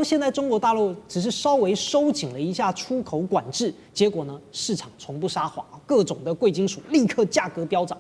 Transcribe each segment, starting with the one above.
现在中国大陆只是稍微收紧了一下出口管制，结果呢，市场从不撒谎，各种的贵金属立刻价格飙涨。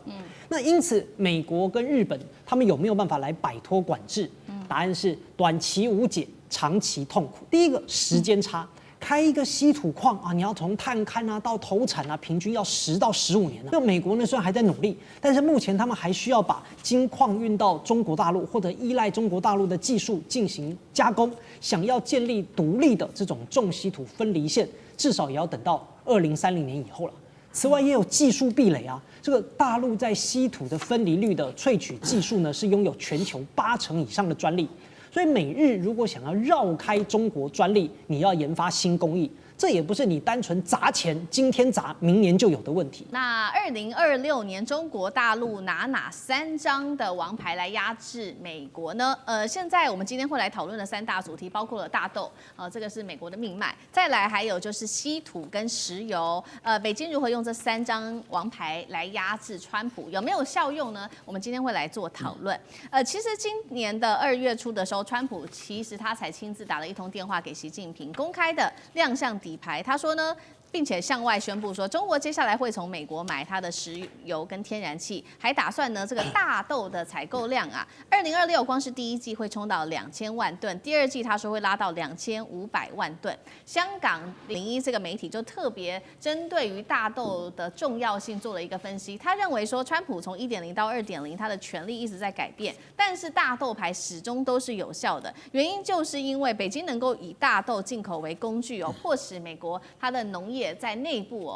那因此，美国跟日本他们有没有办法来摆脱管制？答案是短期无解，长期痛苦。第一个，时间差。开一个稀土矿啊，你要从探勘啊到投产啊，平均要10到15年。那美国呢，虽然还在努力，但是目前他们还需要把金矿运到中国大陆，或者依赖中国大陆的技术进行加工。想要建立独立的这种重稀土分离线，至少也要等到2030年以后了。此外，也有技术壁垒啊。这个大陆在稀土的分离率的萃取技术呢，是拥有全球80%以上的专利。所以美日如果想要绕开中国专利，你要研发新工艺，这也不是你单纯砸钱，今天砸明年就有的问题。那2026年中国大陆拿哪3张的王牌来压制美国呢？现在我们今天会来讨论的3大主题，包括了大豆，这个是美国的命脉，再来还有就是稀土跟石油，北京如何用这3张王牌来压制川普，有没有效用呢？我们今天会来做讨论。其实今年的2月初的时候，川普其实他才亲自打了一通电话给习近平，公开的亮相底牌。他说呢，并且向外宣布说，中国接下来会从美国买它的石油跟天然气，还打算呢这个大豆的采购量啊，2026光是第一季会冲到2000万吨，第二季他说会拉到2500万吨。香港01这个媒体就特别针对于大豆的重要性做了一个分析，他认为说，川普从1.0到2.0，他的权力一直在改变，但是大豆牌始终都是有效的，原因就是因为北京能够以大豆进口为工具迫使美国它的农业在内部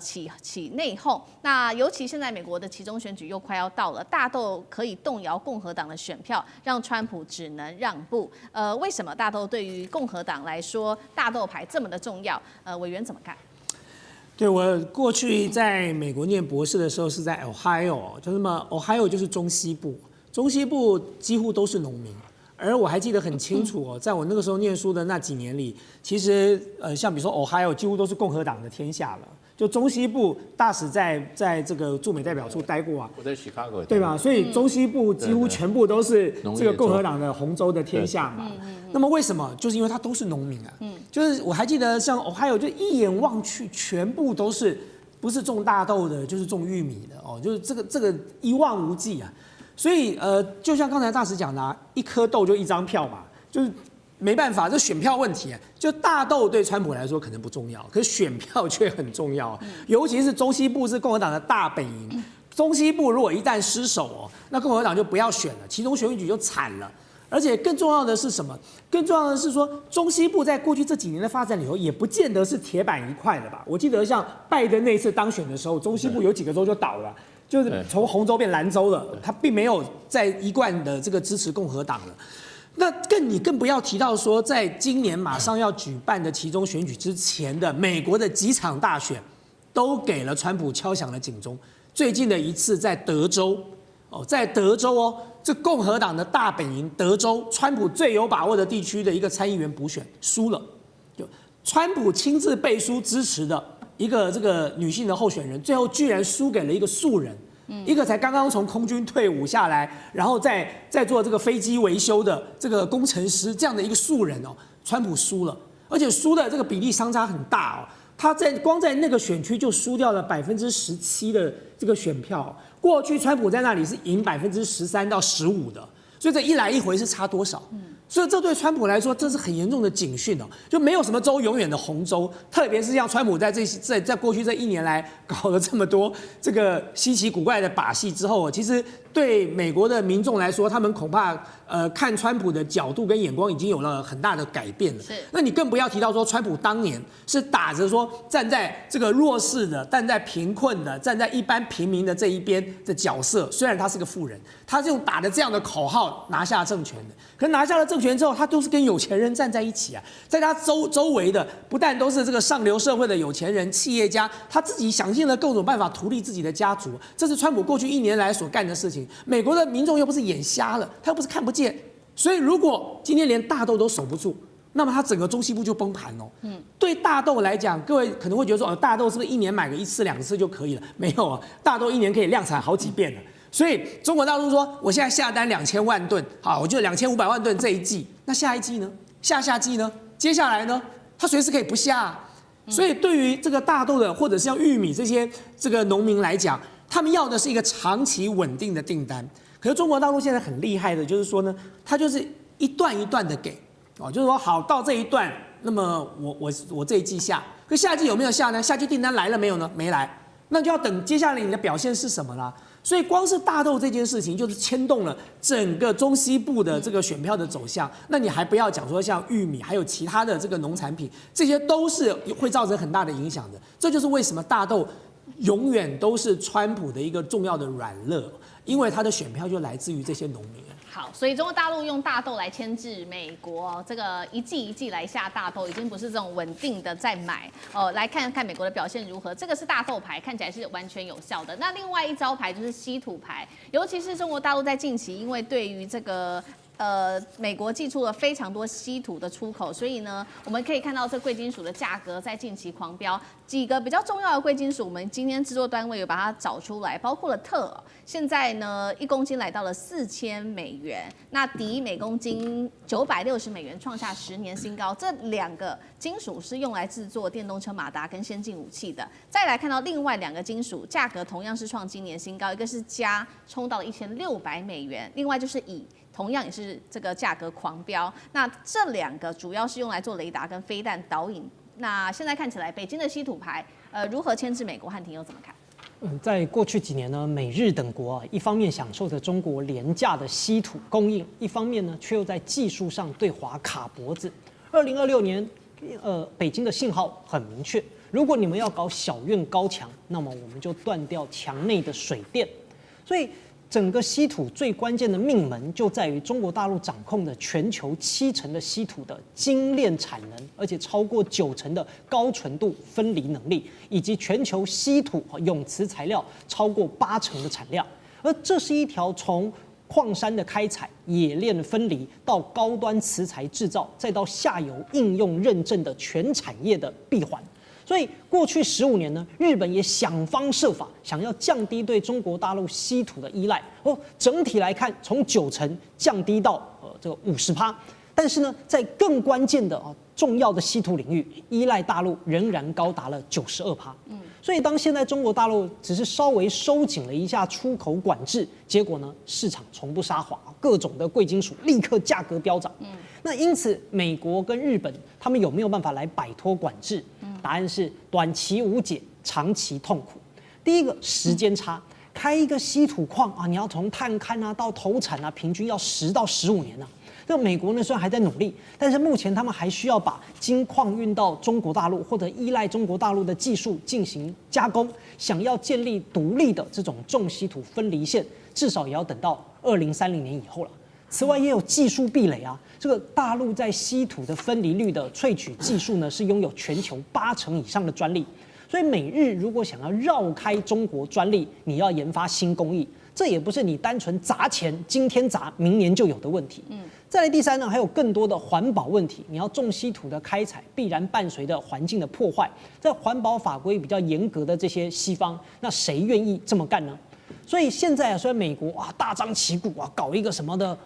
起内讧。那尤其现在美国的期中选举又快要到了，大豆可以动摇共和党的选票，让川普只能让步。为什么大豆对于共和党来说，大豆牌这么的重要？委员怎么看？对，我过去在美国念博士的时候是在 Ohio， 就那么 Ohio 就是中西部，中西部几乎都是农民。而我还记得很清楚在我那个时候念书的那几年里，其实像比如说 Ohio 几乎都是共和党的天下了。就中西部大使在这个驻美代表处待过啊，我在 Chicago 对吧？所以中西部几乎全部都是这个共和党的红州的天下嘛。那么为什么？就是因为它都是农民啊。就是我还记得像 Ohio 就一眼望去全部都是不是种大豆的，就是种玉米的就是这个一望无际啊。所以就像刚才大使讲的一颗豆就1张票嘛，就是没办法，这选票问题就大豆对川普来说可能不重要，可是选票却很重要，尤其是中西部是共和党的大本营，中西部如果一旦失守那共和党就不要选了，其中选举就惨了。而且更重要的是什么？更重要的是说，中西部在过去这几年的发展里头，也不见得是铁板一块的吧？我记得像拜登那次当选的时候，中西部有几个州就倒了。就是从红州变蓝州了，他并没有在一贯的这个支持共和党了。那你更不要提到说，在今年马上要举办的期中选举之前的美国的几场大选，都给了川普敲响了警钟。最近的一次在德州，在德州这共和党的大本营德州，川普最有把握的地区的一个参议员补选输了，就川普亲自背书支持的一个这个女性的候选人，最后居然输给了一个素人，一个才刚刚从空军退伍下来，然后再做这个飞机维修的这个工程师这样的一个素人川普输了，而且输的这个比例相差很大他光在那个选区就输掉了17%的这个选票，过去川普在那里是赢13%到15%的，所以这一来一回是差多少？所以这对川普来说，这是很严重的警讯就没有什么州永远的红州，特别是像川普在过去这1年来搞了这么多这个稀奇古怪的把戏之后，其实对美国的民众来说，他们恐怕看川普的角度跟眼光已经有了很大的改变了。那你更不要提到说，川普当年是打着说站在这个弱势的、站在贫困的、站在一般平民的这一边的角色，虽然他是个富人，他是用打着这样的口号拿下政权的。可拿下了政权之后，他都是跟有钱人站在一起在他周围的不但都是这个上流社会的有钱人、企业家，他自己想尽了各种办法图利自己的家族，这是川普过去1年来所干的事情。美国的民众又不是眼瞎了，他又不是看不见，所以如果今天连大豆都守不住，那么他整个中西部就崩盘对大豆来讲，各位可能会觉得说，大豆是不是1年买个1次2次就可以了？没有大豆1年可以量产好几遍了。所以中国大陆说，我现在下单2000万吨，好，我就2500万吨这一季，那下一季呢？下季呢？接下来呢？它随时可以不下啊。所以对于这个大豆的或者是像玉米这个农民来讲，他们要的是一个长期稳定的订单。可是中国大陆现在很厉害的，就是说呢，它就是一段一段的给哦，就是说好到这一段，那么我这一季下，可下季有没有下呢？下季订单来了没有呢？没来，那就要等接下来你的表现是什么啦。所以光是大豆这件事情，就是牵动了整个中西部的这个选票的走向。那你还不要讲说像玉米，还有其他的这个农产品，这些都是会造成很大的影响的。这就是为什么大豆永远都是川普的一个重要的软肋，因为他的选票就来自于这些农民。好，所以中国大陆用大豆来牵制美国，这个一季一季来下大豆，已经不是这种稳定的在买哦。来看看美国的表现如何，这个是大豆牌，看起来是完全有效的。那另外一招牌就是稀土牌，尤其是中国大陆在近期，因为对于这个美国寄出了非常多稀土的出口，所以呢，我们可以看到这贵金属的价格在近期狂飙。几个比较重要的贵金属，我们今天制作单位有把它找出来，包括了锑，现在呢1公斤来到了$4000，那镝每公斤$960，创下10年新高。这2个金属是用来制作电动车马达跟先进武器的。再来看到另外2个金属，价格同样是创今年新高，一个是镓，冲到了$1600，另外就是乙。同样也是这个价格狂飙，那这2个主要是用来做雷达跟飞弹导引。那现在看起来，北京的稀土牌，如何牵制美国？汉庭又怎么看？在过去几年呢，美日等国啊，一方面享受着中国廉价的稀土供应，一方面呢，却又在技术上对华卡脖子。2026年，北京的信号很明确，如果你们要搞小院高墙，那么我们就断掉墙内的水电。所以整个稀土最关键的命门就在于中国大陆掌控的全球70%的稀土的精炼产能，而且超过90%的高纯度分离能力，以及全球稀土永磁材料超过80%的产量。而这是一条从矿山的开采、冶炼分离到高端磁材制造，再到下游应用认证的全产业的闭环。所以过去15年呢，日本也想方设法想要降低对中国大陆稀土的依赖哦。整体来看，从90%降低到这个50%，但是呢，在更关键的重要的稀土领域，依赖大陆仍然高达了92%。所以当现在中国大陆只是稍微收紧了一下出口管制，结果呢，市场从不撒谎，各种的贵金属立刻价格飙涨。那因此，美国跟日本他们有没有办法来摆脱管制？答案是短期无解，长期痛苦。第一个，时间差，开一个稀土矿啊，你要从探勘啊到投产啊，平均要10到15年啊。这美国呢虽然还在努力，但是目前他们还需要把金矿运到中国大陆，或者依赖中国大陆的技术进行加工。想要建立独立的这种重稀土分离线，至少也要等到2030年以后了。此外，也有技术壁垒啊。这个大陆在稀土的分离率的萃取技术呢，是拥有全球80%以上的专利。所以美日如果想要绕开中国专利，你要研发新工艺，这也不是你单纯砸钱，今天砸明年就有的问题。再来第3呢，还有更多的环保问题。你要重稀土的开采，必然伴随着环境的破坏。在环保法规比较严格的这些西方，那谁愿意这么干呢？所以现在虽然美国大张旗鼓搞一个什么的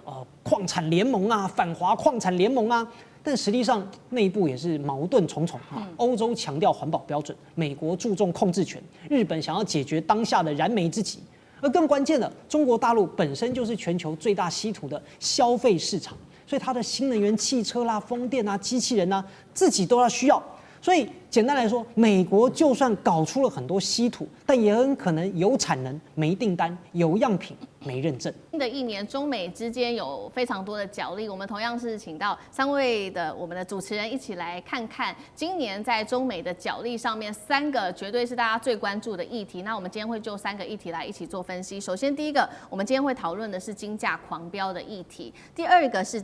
矿产联盟啊，反华矿产联盟啊，但实际上内部也是矛盾重重啊。欧洲强调环保标准，美国注重控制权，日本想要解决当下的燃眉之急，而更关键的，中国大陆本身就是全球最大稀土的消费市场，所以它的新能源汽车啦、风电啊、机器人啊，自己都要需要。所以简单来说，美国就算搞出了很多稀土，但也很可能有产能没订单，有样品没认证。新的一年，中美之间有非常多的角力。我们同样是请到3位的我们的主持人一起来看看今年在中美的角力上面3个绝对是大家最关注的议题。那我们今天会就3个议题来一起做分析。首先，第一个，我们今天会讨论的是金价狂飙的议题。第二个是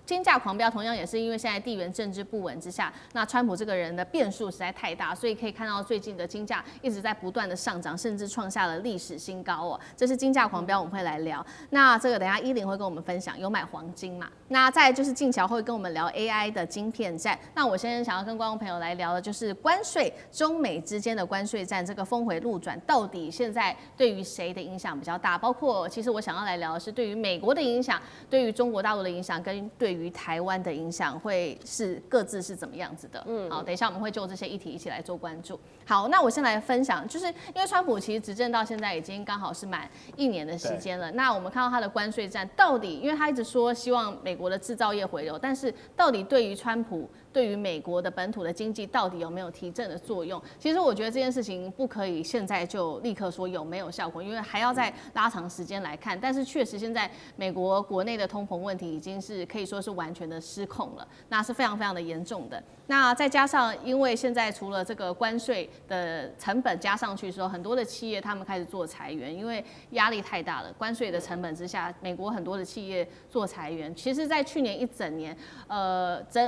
金价狂飙，同样也是因为现在地缘政治不稳之下，那川普这个人的变数实在太大，所以可以看到最近的金价一直在不断的上涨，甚至创下了历史新高哦。这是金价狂飙，我们会来聊。那这个等一下10会跟我们分享有买黄金嘛？那再来就是静乔会跟我们聊 AI 的晶片战。那我先想要跟观众朋友来聊的就是关税，中美之间的关税战，这个峰回路转，到底现在对于谁的影响比较大？包括其实我想要来聊的是对于美国的影响，对于中国大陆的影响，跟对于台湾的影响会是各自是怎么样子的？好，等一下我们会就这些议题一起来做关注。好，那我先来分享，就是因为川普其实执政到现在已经刚好是满1年的时间了。那我们看到他的关税战到底，因为他一直说希望美国的制造业回流，但是到底对于川普对于美国的本土的经济到底有没有提振的作用？其实我觉得这件事情不可以现在就立刻说有没有效果，因为还要再拉长时间来看。但是确实现在美国国内的通膨问题已经是可以说是完全的失控了，那是非常非常的严重的。那再加上因为现在除了这个关税的成本加上去的时候，很多的企业他们开始做裁员，因为压力太大了。关税的成本之下，美国很多的企业做裁员。其实，在去年一整年，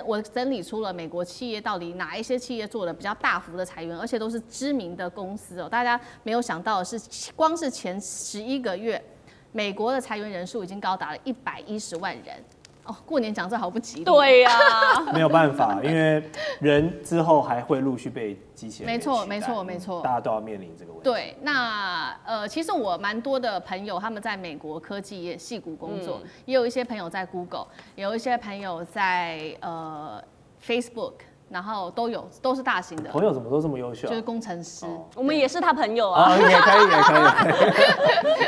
我整理出了美国企业到底哪一些企业做了比较大幅的裁员，而且都是知名的公司哦。大家没有想到的是，光是前11个月，美国的裁员人数已经高达了110万人。哦，过年讲这好不吉利。对呀、没有办法，因为人之后还会陆续被机器人没错，取代没错，没错。大家都要面临这个问题。对，那其实我蛮多的朋友，他们在美国科技业、矽谷工作，也有一些朋友在 Google， 有一些朋友在Facebook。然后都是大型的朋友怎么都这么优秀、啊？就是工程师，我们也是他朋友啊。也可以，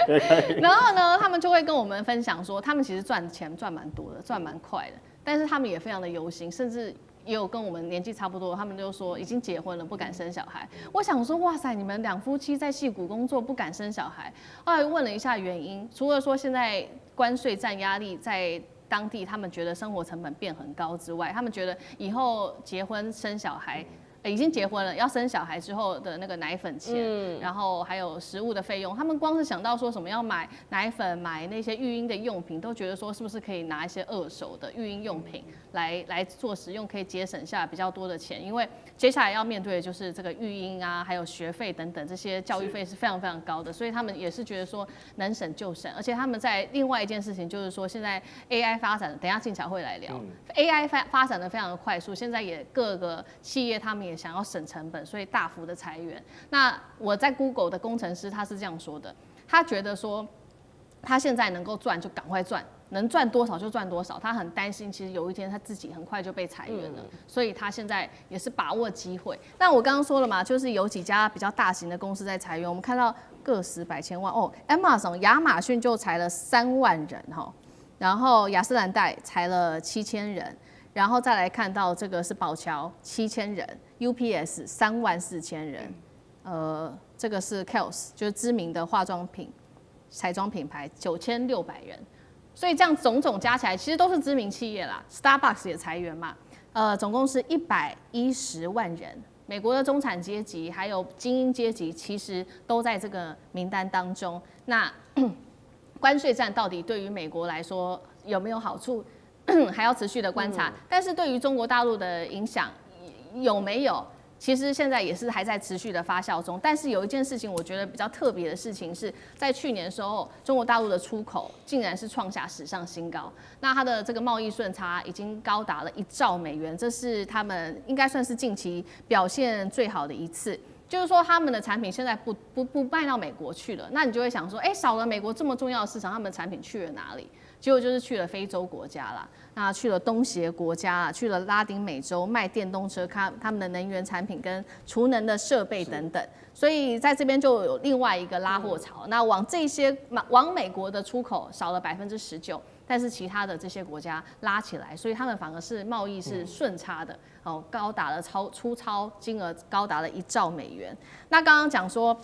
也可以。然后呢，他们就会跟我们分享说，他们其实赚钱赚蛮多的，赚蛮快的，但是他们也非常的忧心，甚至也有跟我们年纪差不多，他们就说已经结婚了，不敢生小孩。我想说，哇塞，你们2夫妻在矽谷工作，不敢生小孩。后来问了一下原因，除了说现在关税战压力在当地他们觉得生活成本变很高之外，他们觉得以后结婚生小孩，已经结婚了，要生小孩之后的那个奶粉钱，然后还有食物的费用，他们光是想到说什么要买奶粉、买那些育婴的用品，都觉得说是不是可以拿一些2手的育婴用品来做使用，可以节省下比较多的钱，因为接下来要面对的就是这个育婴啊，还有学费等等这些教育费是非常非常高的，所以他们也是觉得说能省就省，而且他们在另外一件事情就是说，现在 AI 发展，等一下静巧会来聊，AI 发展的非常的快速，现在也各个企业他们也想要省成本，所以大幅的裁员。那我在 Google 的工程师他是这样说的，他觉得说他现在能够赚就赶快赚。能赚多少就赚多少，他很担心，其实有一天他自己很快就被裁员了，所以他现在也是把握机会。那我刚刚说了嘛，就是有几家比较大型的公司在裁员，我们看到个十百千万哦 ，Amazon 亚马逊就裁了3万人哈，然后雅诗兰黛裁了7000人，然后再来看到这个是宝乔7000人 ，UPS 34000人，这个是 Kiehl's 就是知名的化妆品彩妆品牌9600人。所以这样种种加起来，其实都是知名企业啦。Starbucks 也裁员嘛，总共是110万人。美国的中产阶级还有精英阶级，其实都在这个名单当中。那关税战到底对于美国来说有没有好处，还要持续的观察。但是对于中国大陆的影响有没有？其实现在也是还在持续的发酵中，但是有一件事情我觉得比较特别的事情是在去年的时候，中国大陆的出口竟然是创下史上新高，那它的这个贸易顺差已经高达了1兆美元，这是他们应该算是近期表现最好的一次。就是说，他们的产品现在不卖到美国去了，那你就会想说，少了美国这么重要的市场，他们的产品去了哪里？结果就是去了非洲国家啦，那去了东协国家啦，去了拉丁美洲卖电动车，他们的能源产品跟储能的设备等等，所以在这边就有另外一个拉货潮。那往美国的出口少了19%，但是其他的这些国家拉起来，所以他们反而是贸易是顺差的，高达了出超金额高达了1兆美元。那刚刚讲说，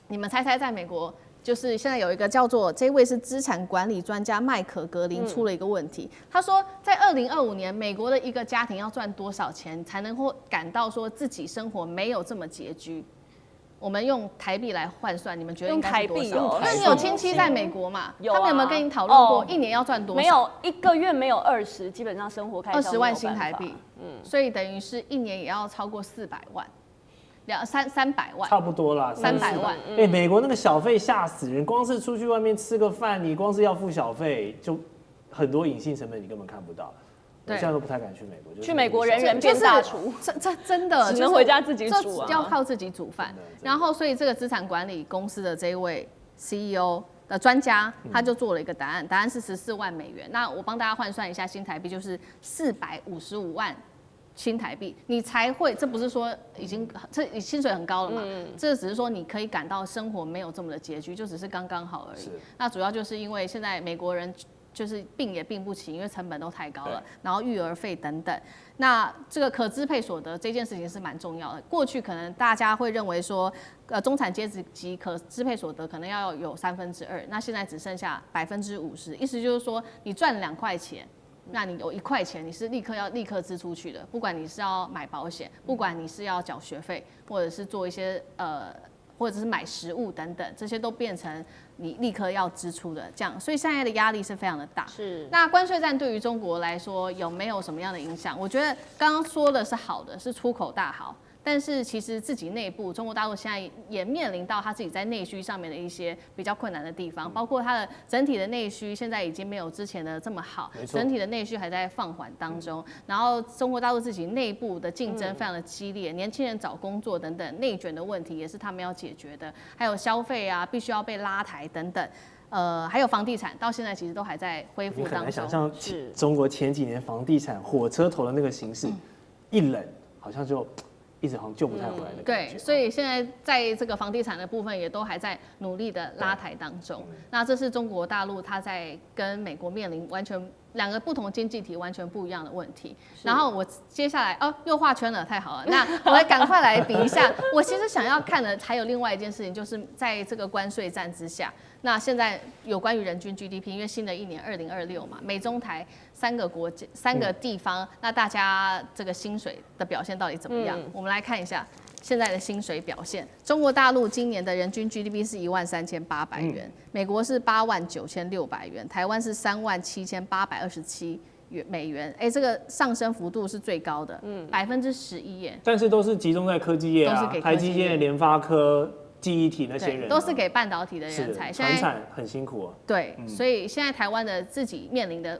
你们猜在美国？就是现在有一个叫做这位是资产管理专家麦可格林出了一个问题，他说在2025年，美国的一个家庭要赚多少钱才能够感到说自己生活没有这么拮据？我们用台币来换算，你们觉得应该是多少？那你有亲戚在美国嘛？有啊，他们有没有跟你讨论过一年要赚多少？没有，1个月没有20，基本上生活开销20万新台币，所以等于是1年也要超过400万。300万，差不多啦，300万。美国那个小费吓死人，光是出去外面吃个饭，你光是要付小费，就很多隐性成本你根本看不到。我现在都不太敢去美国，去美国人人变大厨，这真的只能回家自己煮啊，要靠自己煮饭。然后，所以这个资产管理公司的这一位 CEO 的专家，他就做了一个答案，答案是14万美元。那我帮大家换算一下新台币，就是455万新台币，你才会，这不是说这薪水很高了嘛？这只是说你可以感到生活没有这么的拮据，就只是刚刚好而已。那主要就是因为现在美国人就是病也病不起，因为成本都太高了，然后育儿费等等。那这个可支配所得这件事情是蛮重要的。过去可能大家会认为说，中产阶级可支配所得可能要有2/3，那现在只剩下50%，意思就是说你赚2块钱。那你有1块钱，你是立刻支出去的，不管你是要买保险，不管你是要缴学费，或者是做一些或者是买食物等等，这些都变成你立刻要支出的，这样，所以现在的压力是非常的大。是。那关税战对于中国来说有没有什么样的影响？我觉得刚刚说的是好的，是出口大好。但是其实自己内部，中国大陆现在也面临到他自己在内需上面的一些比较困难的地方，包括它的整体的内需现在已经没有之前的这么好，整体的内需还在放缓当中。然后中国大陆自己内部的竞争非常的激烈，年轻人找工作等等内卷的问题也是他们要解决的，还有消费啊必须要被拉抬等等。还有房地产，到现在其实都还在恢复当中。你很难想象中国前几年房地产火车头的那个形势，一冷好像就一直好像救不太回来的感觉。对，所以现在在这个房地产的部分也都还在努力的拉抬当中。那这是中国大陆它在跟美国面临完全2个不同经济体完全不一样的问题。然后我接下来又画圈了，太好了。那我来赶快来比一下。我其实想要看的还有另外一件事情，就是在这个关税战之下，那现在有关于人均 GDP， 因为新的一年2026嘛，美中台3个国家3个地方，那大家这个薪水的表现到底怎么样？我们来看一下现在的薪水表现。中国大陆今年的人均 GDP 是13800元，美国是89600元，台湾是37827美元，这个上升幅度是最高的，11%耶。但是都是集中在科技业啊，台积电、联发科、记忆体那些人，都是给半导体的人才。传产很辛苦啊。对，所以现在台湾的自己面临的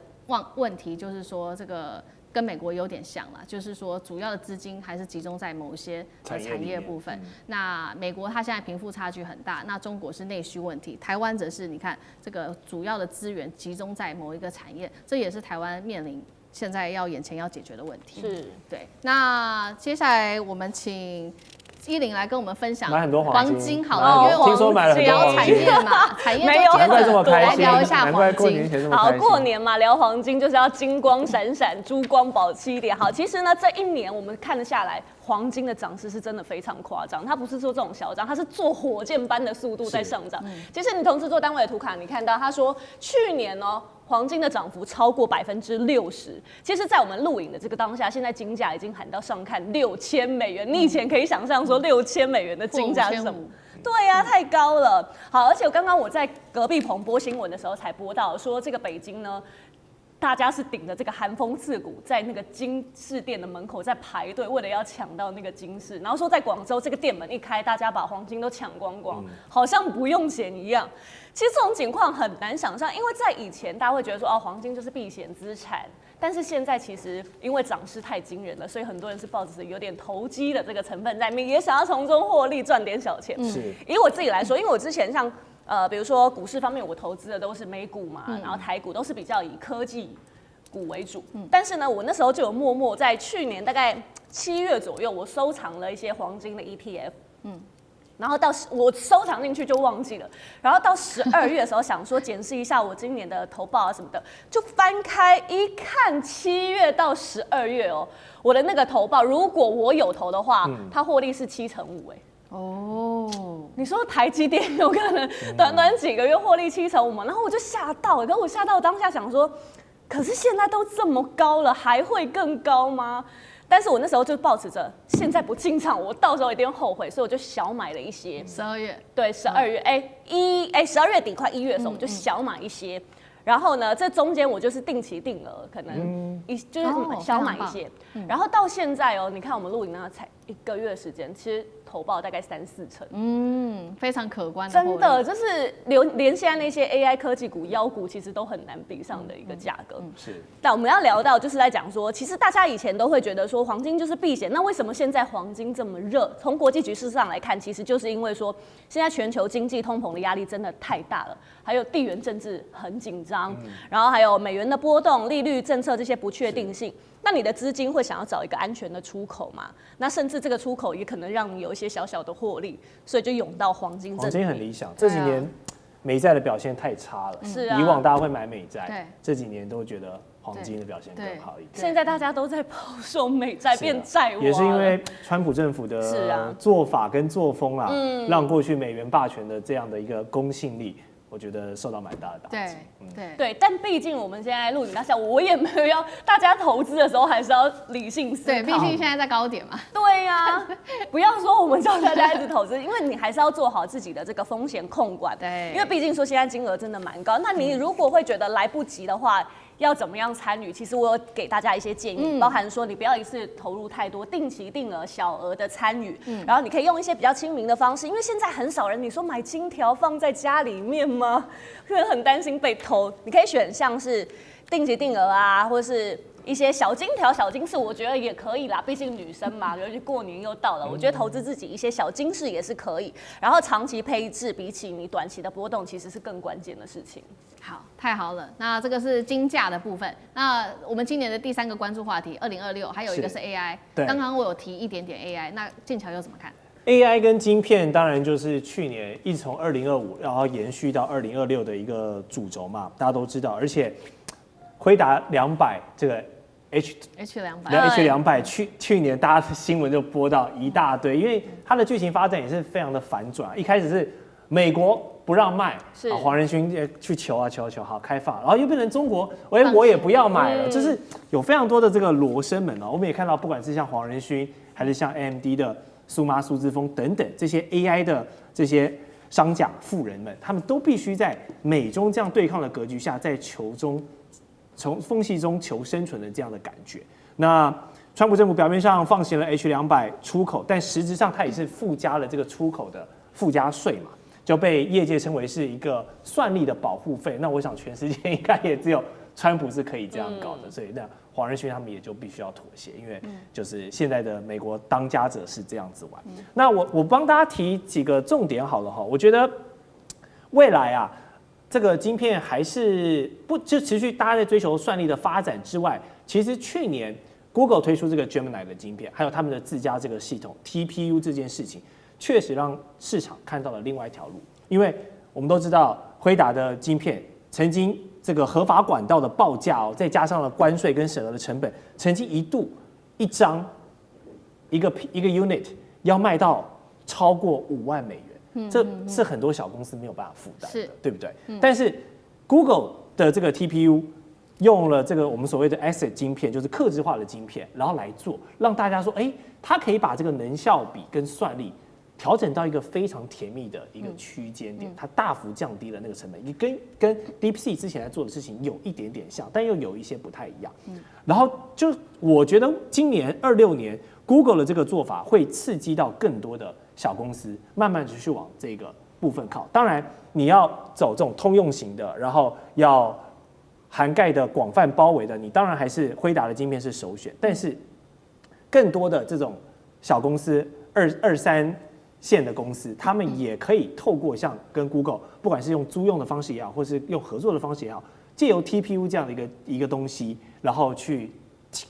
问题就是说，这个跟美国有点像啦，就是说主要的资金还是集中在某一些产业部分。那美国它现在贫富差距很大，那中国是内需问题，台湾则是你看这个主要的资源集中在某一个产业，这也是台湾面临现在眼前要解决的问题。是，对。那接下来我们请依林来跟我们分享买很多黄金好了，因为我听说买了很多黄金，聊产业嘛，产业没有难怪这么开心，来聊一下黄金。好，过年嘛，聊黄金就是要金光闪闪、珠光宝气一点。好，其实呢，这1年我们看得下来，黄金的涨势是真的非常夸张，它不是说这种小涨，它是做火箭般的速度在上涨。其实你从制作单位的图卡，你看到他说去年黄金的涨幅超过60%。其实，在我们录影的这个当下，现在金价已经喊到上看6000美元。你以前可以想象说6000美元的金价是什么？对呀，太高了。好，而且刚刚我在隔壁棚播新闻的时候才播到说，这个北京呢，大家是顶着这个寒风刺骨，在那个金饰店的门口在排队，为了要抢到那个金饰。然后说在广州这个店门一开，大家把黄金都抢光光，好像不用钱一样。其实这种情况很难想象，因为在以前大家会觉得说黄金就是避险资产，但是现在其实因为涨势太惊人了，所以很多人是抱着有点投机的这个成分在面，也想要从中获利赚点小钱。以我自己来说，因为我之前像比如说股市方面，我投资的都是美股嘛，然后台股都是比较以科技股为主。但是呢，我那时候就有默默在去年大概7月左右，我收藏了一些黄金的 ETF。然后到我收藏进去就忘记了，然后到12月的时候想说检视一下我今年的投报啊什么的，就翻开一看7月到12月我的那个投报，如果我有投的话，它获利是7.5%你说台积电有可能短短几个月获利7.5%吗？然后我就吓到，可是我吓到当下想说，可是现在都这么高了，还会更高吗？但是我那时候就抱持着现在不进场，我到时候一定后悔，所以我就小买了一些。12月，对，12月，12月底快1月的时候，我就小买一些。然后呢，这中间我就是定期定额，可能就是小买一些。然后到现在你看我们录影呢才1个月的时间，其实投报大概3-4成，非常可观的获利，真的就是连现在那些 AI 科技股、妖股，其实都很难比上的一个价格。是。但我们要聊到就是在讲说，其实大家以前都会觉得说黄金就是避险，那为什么现在黄金这么热？从国际局势上来看，其实就是因为说现在全球经济通膨的压力真的太大了，还有地缘政治很紧张，然后还有美元的波动、利率政策这些不确定性。那你的资金会想要找一个安全的出口嘛？那甚至这个出口也可能让你有一些小小的获利，所以就涌到黄金这里。黄金很理想，这几年美债的表现太差了。是啊，以往大家会买美债，对，这几年都觉得黄金的表现更好一点。现在大家都在抛售美债变债王，也是因为川普政府的做法跟作风啊，让过去美元霸权的这样的一个公信力，我觉得受到蛮大的打击。对，但毕竟我们现在录影当下，我也没有要大家投资的时候还是要理性思考。对，毕竟现在在高点嘛。对呀，不要说我们叫大家一直投资，因为你还是要做好自己的这个风险控管。对，因为毕竟说现在金额真的蛮高，那你如果会觉得来不及的话，要怎么样参与？其实我有给大家一些建议，包含说你不要一次投入太多，定期定额、小额的参与，然后你可以用一些比较亲民的方式，因为现在很少人，你说买金条放在家里面吗？因为很担心被偷，你可以选像是定期定额啊，或是一些小金条、小金饰，我觉得也可以啦。毕竟女生嘛，尤其过年又到了，我觉得投资自己一些小金饰也是可以。然后长期配置，比起你短期的波动，其实是更关键的事情。好，太好了。那这个是金价的部分。那我们今年的第3个关注话题，2026，还有一个是 AI。对，刚刚我有提一点点 AI，那剑桥又怎么看？AI 跟晶片当然就是去年一直从2025然后延续到2026的一个主轴嘛，大家都知道。而且辉达200这个 H200去年大家的新闻就播到一大堆，因为它的剧情发展也是非常的反转。一开始是美国不让卖，黄仁勋去求好开放，然后又变成中国，我也不要买了，就是有非常多的这个罗生门哦。我们也看到，不管是像黄仁勋，还是像 AMD 的苏姿丰等等这些 AI 的这些商家富人们，他们都必须在美中这样对抗的格局下，在从缝隙中求生存的这样的感觉。那川普政府表面上放行了 H200出口，但实质上它也是附加了这个出口的附加税嘛，就被业界称为是一个算力的保护费。那我想全世界应该也只有川普是可以这样搞的，所以那黄仁勋他们也就必须要妥协，因为就是现在的美国当家者是这样子玩。那我帮大家提几个重点好了哈，我觉得未来啊，这个晶片还是就持续大家在追求算力的发展之外，其实去年 Google 推出这个 Gemini 的晶片，还有他们的自家这个系统 TPU 这件事情，确实让市场看到了另外一条路。因为我们都知道辉达的晶片曾经这个合法管道的报价哦，再加上了关税跟审核的成本，曾经一度一张一个 unit 要卖到超过5万美元，这是很多小公司没有办法负担的，对不对？但是 Google 的这个 TPU 用了这个我们所谓的 ASIC 晶片，就是客制化的晶片，然后来做，让大家说，它可以把这个能效比跟算力调整到一个非常甜蜜的一个区间点，它大幅降低了那个成本，也跟 DeepSeek 之前在做的事情有一点点像，但又有一些不太一样。然后就我觉得今年26年 Google 的这个做法会刺激到更多的小公司，慢慢去往这个部分靠。当然你要走这种通用型的，然后要涵盖的广泛包围的，你当然还是辉达的晶片是首选，但是更多的这种小公司二三线的公司，他们也可以透过像跟 Google， 不管是用租用的方式也好，或是用合作的方式也好，借由 TPU 这样的一个东西，然后去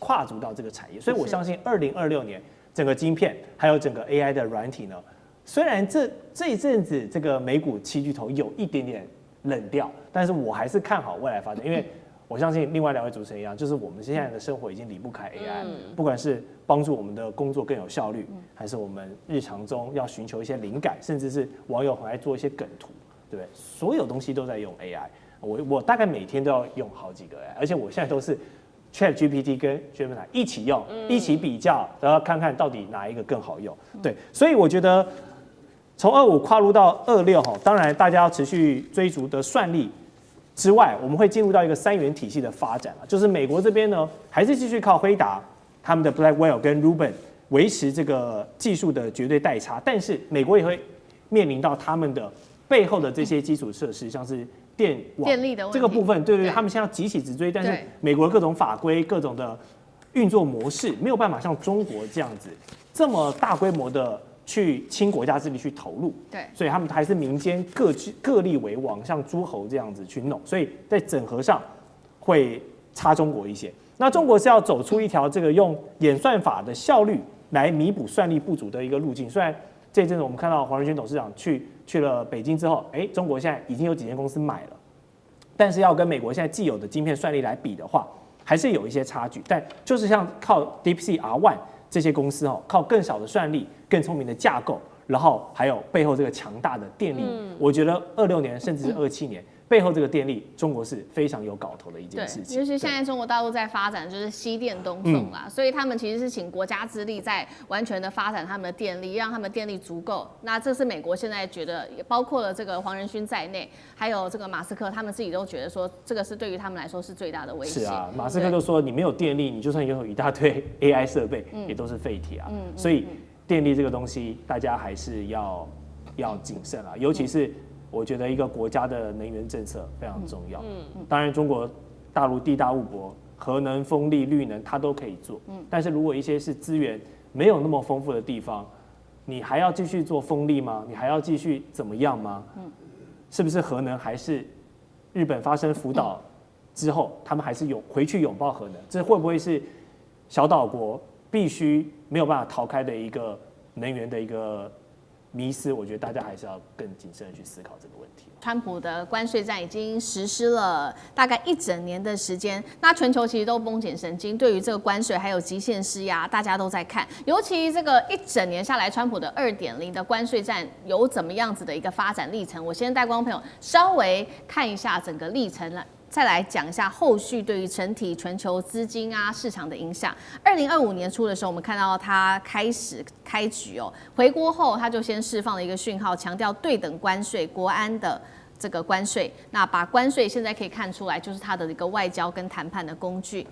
跨足到这个产业。所以我相信2026年整个晶片还有整个 AI 的软体呢，虽然这一阵子这个美股7巨头有一点点冷掉，但是我还是看好未来发展，因为我相信另外2位主持人一样，就是我们现在的生活已经离不开 AI，不管是帮助我们的工作更有效率，还是我们日常中要寻求一些灵感，甚至是网友很爱做一些梗图，对不对？所有东西都在用 AI， 我大概每天都要用好几个 AI， 而且我现在都是 ChatGPT 跟 Gemini 一起用，一起比较，然后看看到底哪一个更好用。对，所以我觉得从25跨入到26哈，当然大家要持续追逐的算力之外，我们会进入到一个3元体系的发展了，就是美国这边呢，还是继续靠辉达他们的 Blackwell 跟 Rubin 维持这个技术的绝对代差，但是美国也会面临到他们的背后的这些基础设施，像是电力的问题这个部分，对，对他们现在要急起直追，但是对美国的各种法规、各种的运作模式没有办法像中国这样子这么大规模的去倾国家之力去投入，对，所以他们还是民间各立为王，像诸侯这样子去弄，所以在整合上会差中国一些。那中国是要走出一条这个用演算法的效率来弥补算力不足的一个路径。虽然这一阵子我们看到黄仁勋董事长去了北京之后，中国现在已经有几间公司买了，但是要跟美国现在既有的晶片算力来比的话，还是有一些差距。但就是像靠 DeepSeek R1这些公司靠更少的算力、更聪明的架构，然后还有背后这个强大的电力，我觉得26年甚至是27年。背后这个电力，中国是非常有搞头的一件事情。尤其现在中国大陆在发展就是西电东送啦，所以他们其实是请国家之力在完全的发展他们的电力，让他们电力足够。那这是美国现在觉得，也包括了这个黄仁勋在内，还有这个马斯克，他们自己都觉得说，这个是对于他们来说是最大的威胁。是啊，马斯克就说，你没有电力，你就算拥有一大堆 AI 设备，也都是废铁啊。所以电力这个东西，大家还是要谨慎啊，尤其是。我觉得一个国家的能源政策非常重要。当然中国大陆地大物博，核能、风力、绿能它都可以做。但是如果一些是资源没有那么丰富的地方，你还要继续做风力吗？你还要继续怎么样吗？是不是核能还是日本发生福岛之后，他们还是回去拥抱核能？这会不会是小岛国必须没有办法逃开的一个能源的一个迷思？我觉得大家还是要更谨慎的去思考这个问题。川普的关税战已经实施了大概1整年的时间，那全球其实都绷紧神经，对于这个关税还有极限施压，大家都在看。尤其这个1整年下来，川普的2.0的关税战有怎么样子的一个发展历程？我先带观众朋友稍微看一下整个历程了。再来讲一下后续对于整体全球资金啊市场的影响。2025年初的时候，我们看到它开始开局回国后，它就先释放了一个讯号，强调对等关税、国安的这个关税。那把关税现在可以看出来，就是它的一个外交跟谈判的工具。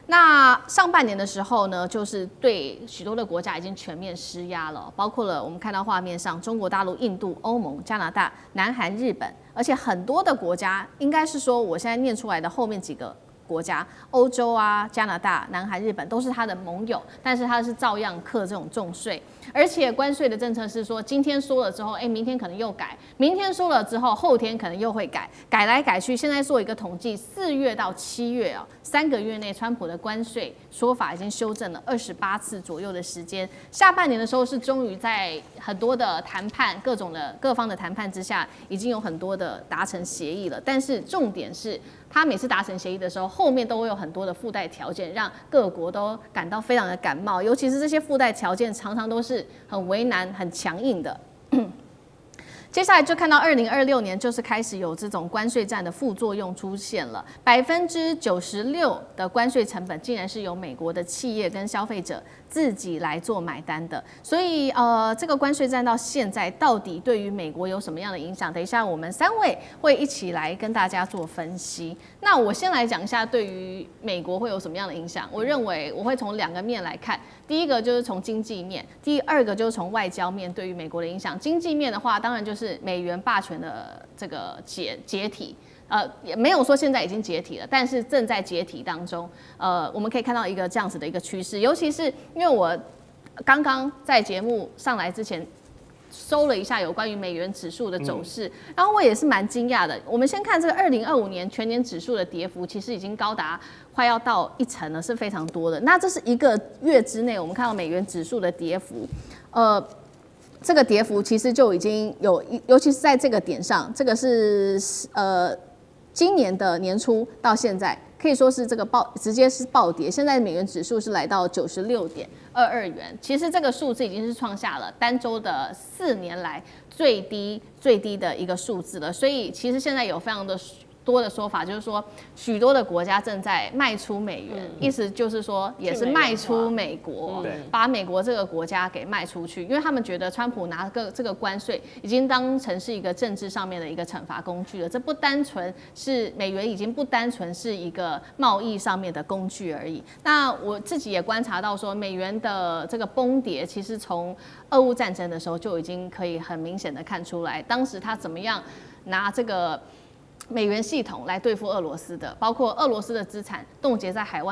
那上半年的时候呢，就是对许多的国家已经全面施压了，包括了我们看到画面上中国大陆、印度、欧盟、加拿大、南韩、日本，而且很多的国家，应该是说我现在念出来的后面几个国家，欧洲啊、加拿大、南韩、日本都是它的盟友，但是它是照样课这种重税，而且关税的政策是说，今天说了之后，明天可能又改，明天说了之后，后天可能又会改，改来改去。现在做一个统计，4月到7月3个月内，川普的关税说法已经修正了28次左右的时间。下半年的时候是终于在很多的谈判、各方的谈判之下，已经有很多的达成协议了。但是重点是，他每次达成协议的时候，后面都会有很多的附带条件，让各国都感到非常的感冒。尤其是这些附带条件，常常都是很为难、很强硬的。接下来就看到2026年，就是开始有这种关税战的副作用出现了。96%的关税成本竟然是由美国的企业跟消费者自己来做买单的。所以这个关税战到现在到底对于美国有什么样的影响？等一下我们3位会一起来跟大家做分析。那我先来讲一下对于美国会有什么样的影响。我认为我会从2个面来看，第一个就是从经济面，第二个就是从外交面对于美国的影响。经济面的话，当然就是美元霸权的这个解体。也没有说现在已经解体了，但是正在解体当中。我们可以看到一个这样子的一个趋势，尤其是因为我刚刚在节目上来之前搜了一下有关于美元指数的走势，然后我也是蛮惊讶的。我们先看这个2025年全年指数的跌幅，其实已经高达快要到1%了，是非常多的。那这是1个月之内，我们看到美元指数的跌幅，这个跌幅其实就已经有，尤其是在这个点上，这个是今年的年初到现在，可以说是这个直接是暴跌。现在美元指数是来到96.22元，其实这个数字已经是创下了单周的4年来最低的一个数字了。所以其实现在有非常的多的说法，就是说许多的国家正在卖出美元，意思就是说也是卖出美国，把美国这个国家给卖出去，因为他们觉得川普拿这个关税已经当成是一个政治上面的一个惩罚工具了，这不单纯是美元已经不单纯是一个贸易上面的工具而已。那我自己也观察到说，美元的这个崩跌，其实从俄乌战争的时候就已经可以很明显的看出来，当时他怎么样拿这个美元系统来对付俄罗斯的，包括俄罗斯的资产冻结在海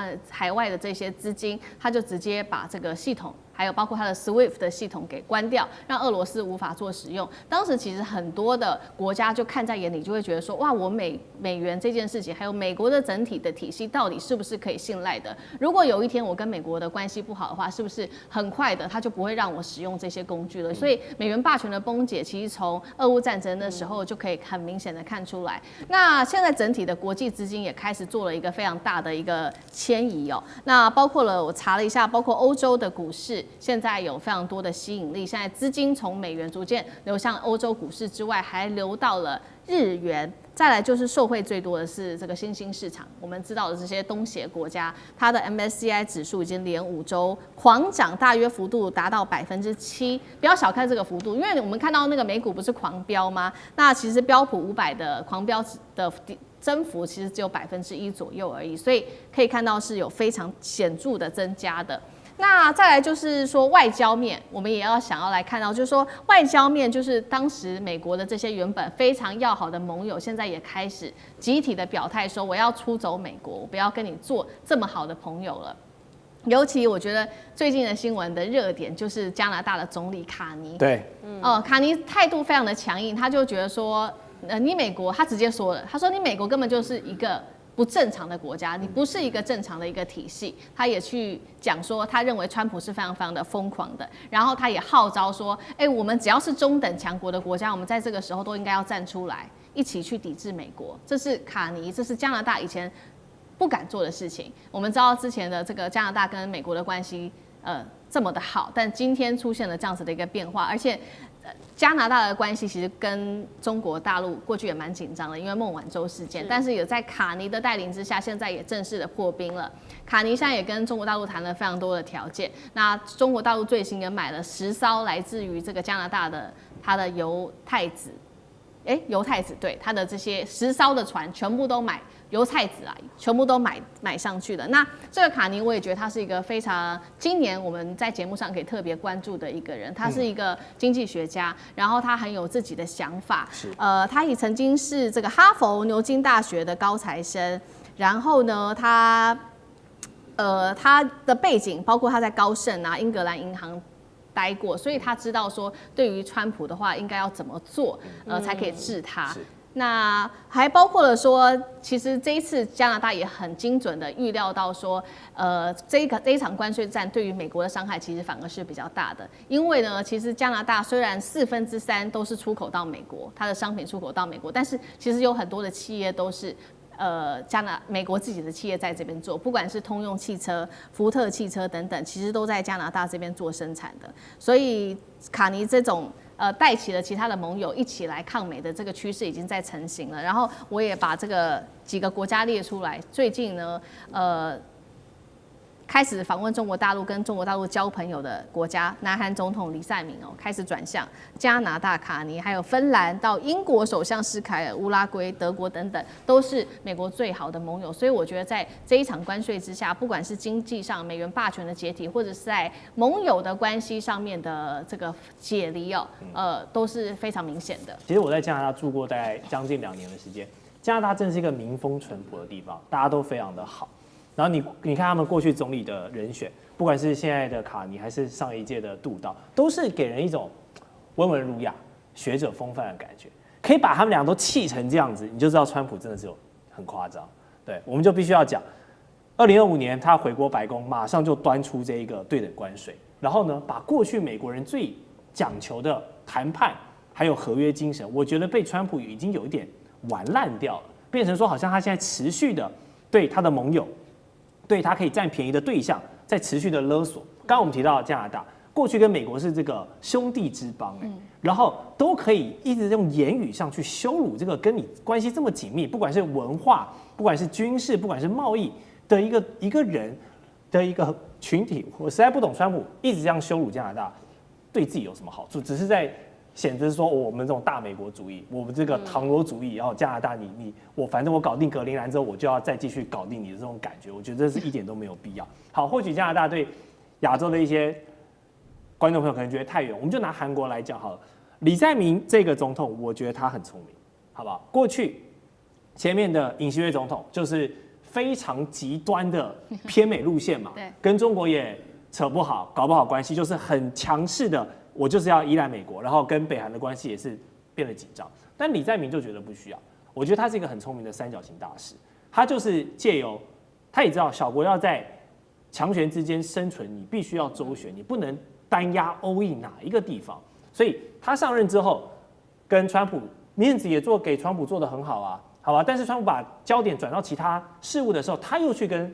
外的这些资金，他就直接把这个系统，还有包括它的 SWIFT 的系统给关掉，让俄罗斯无法做使用。当时其实很多的国家就看在眼里，就会觉得说，哇，我美元这件事情，还有美国的整体的体系到底是不是可以信赖的？如果有一天我跟美国的关系不好的话，是不是很快的他就不会让我使用这些工具了？所以美元霸权的崩解，其实从俄乌战争的时候就可以很明显的看出来。那现在整体的国际资金也开始做了一个非常大的一个迁移哦。那包括了我查了一下，包括欧洲的股市现在有非常多的吸引力，现在资金从美元逐渐流向欧洲股市之外，还流到了日元。再来就是受惠最多的是这个新兴市场，我们知道的这些东协国家，它的 MSCI 指数已经连5周狂涨，大约幅度达到7%。不要小看这个幅度，因为我们看到那个美股不是狂飙吗？那其实标普500的狂飙的增幅其实只有1%左右而已，所以可以看到是有非常显著的增加的。那再来就是说外交面，我们也想要来看到，就是说外交面，就是当时美国的这些原本非常要好的盟友，现在也开始集体的表态说，我要出走美国，我不要跟你做这么好的朋友了。尤其我觉得最近的新闻的热点就是加拿大的总理卡尼，对，卡尼态度非常的强硬，他就觉得说，你美国，他直接说了，他说你美国根本就是一个不正常的国家，你不是一个正常的一个体系。他也去讲说，他认为川普是非常非常的疯狂的，然后他也号召说，我们只要是中等强国的国家，我们在这个时候都应该要站出来，一起去抵制美国。这是卡尼，这是加拿大以前不敢做的事情。我们知道之前的这个加拿大跟美国的关系，这么的好，但今天出现了这样子的一个变化，而且加拿大的关系其实跟中国大陆过去也蛮紧张的，因为孟晚舟事件。但是有在卡尼的带领之下，现在也正式的破冰了。卡尼现在也跟中国大陆谈了非常多的条件。那中国大陆最新也买了10艘来自于这个加拿大的他的犹太子，对，他的这些10艘的船全部都买。犹太子啊，全部都买上去了。那这个卡尼，我也觉得他是一个非常今年我们在节目上可以特别关注的一个人。他是一个经济学家，然后他很有自己的想法。他也曾经是这个哈佛、牛津大学的高材生。然后呢，他的背景包括他在高盛啊、英格兰银行待过，所以他知道说对于川普的话应该要怎么做，才可以治他。那还包括了说，其实这一次加拿大也很精准的预料到说，这一场关税战对于美国的伤害其实反而是比较大的，因为呢，其实加拿大虽然3/4都是出口到美国，它的商品出口到美国，但是其实有很多的企业都是。美国自己的企业在这边做，不管是通用汽车、福特汽车等等，其实都在加拿大这边做生产的。所以卡尼这种带起了其他的盟友一起来抗美的这个趋势已经在成型了。然后我也把这个几个国家列出来，最近呢，开始访问中国大陆跟中国大陆交朋友的国家，南韩总统李在明开始转向加拿大卡尼，还有芬兰到英国首相施凯尔、乌拉圭、德国等等，都是美国最好的盟友。所以我觉得在这一场关税之下，不管是经济上美元霸权的解体，或者是在盟友的关系上面的这个解离都是非常明显的。其实我在加拿大住过大概将近2年的时间，加拿大真是一个民风淳朴的地方，大家都非常的好。然后你看他们过去总理的人选，不管是现在的卡尼还是上一届的杜道，都是给人一种温文儒雅、学者风范的感觉。可以把他们俩都气成这样子，你就知道川普真的是很夸张。对，我们就必须要讲，2025年他回国白宫，马上就端出这一个对等关税，然后呢，把过去美国人最讲求的谈判还有合约精神，我觉得被川普已经有一点玩烂掉了，变成说好像他现在持续的对他的盟友。对他可以占便宜的对象，在持续的勒索。刚刚我们提到加拿大，过去跟美国是这个兄弟之邦然后都可以一直用言语上去羞辱这个跟你关系这么紧密，不管是文化，不管是军事，不管是贸易的一个人的一个群体，我实在不懂川普一直这样羞辱加拿大，对自己有什么好处？只是在显示说我们这种大美国主义，我们这个唐罗主义，然后加拿大我反正我搞定格陵兰之后，我就要再继续搞定你的这种感觉，我觉得这是一点都没有必要。好，或许加拿大对亚洲的一些观众朋友可能觉得太远，我们就拿韩国来讲好了。李在明这个总统，我觉得他很聪明，好不好？过去前面的尹锡悦总统就是非常极端的偏美路线嘛，跟中国也扯不好，搞不好关系，就是很强势的，我就是要依赖美国，然后跟北韩的关系也是变得紧张。但李在明就觉得不需要，我觉得他是一个很聪明的三角形大师，他就是借由他也知道小国要在强权之间生存，你必须要周旋，你不能单压欧印哪一个地方。所以他上任之后，跟川普面子也给川普做得很好啊，好吧？但是川普把焦点转到其他事务的时候，他又去跟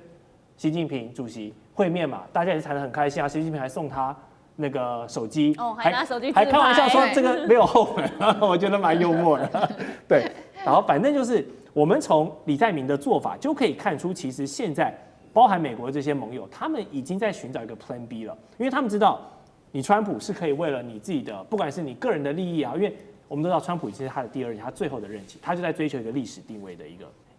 习近平主席会面嘛，大家也谈得很开心啊。习近平还送他那个手机，还拿手机自拍，还开玩笑说这个没有后悔，我觉得蛮幽默的。对，然后反正就是我们从李在明的做法就可以看出，其实现在包含美国这些盟友，他们已经在寻找一个 Plan B 了，因为他们知道你川普是可以为了你自己的，不管是你个人的利益啊，因为我们都知道川普已经是他的第二任期，他最后的任期，他就在追求一个历史定位的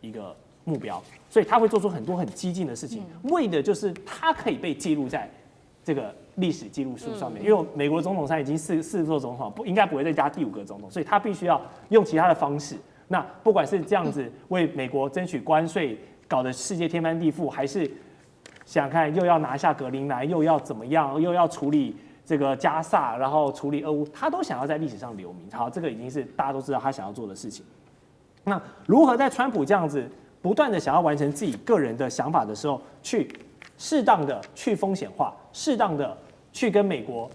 一个目标，所以他会做出很多很激进的事情，为的就是他可以被记录在这个历史记录书上面。因为美国总统上已经四座总统，应该不会再加第5个总统，所以他必须要用其他的方式。那不管是这样子为美国争取关税，搞得世界天翻地覆，还是想想看又要拿下格陵兰，又要怎么样，又要处理这个加萨，然后处理俄乌，他都想要在历史上留名。好，这个已经是大家都知道他想要做的事情。那如何在川普这样子不断的想要完成自己个人的想法的时候，去适当的去风险化，适当的去跟美国，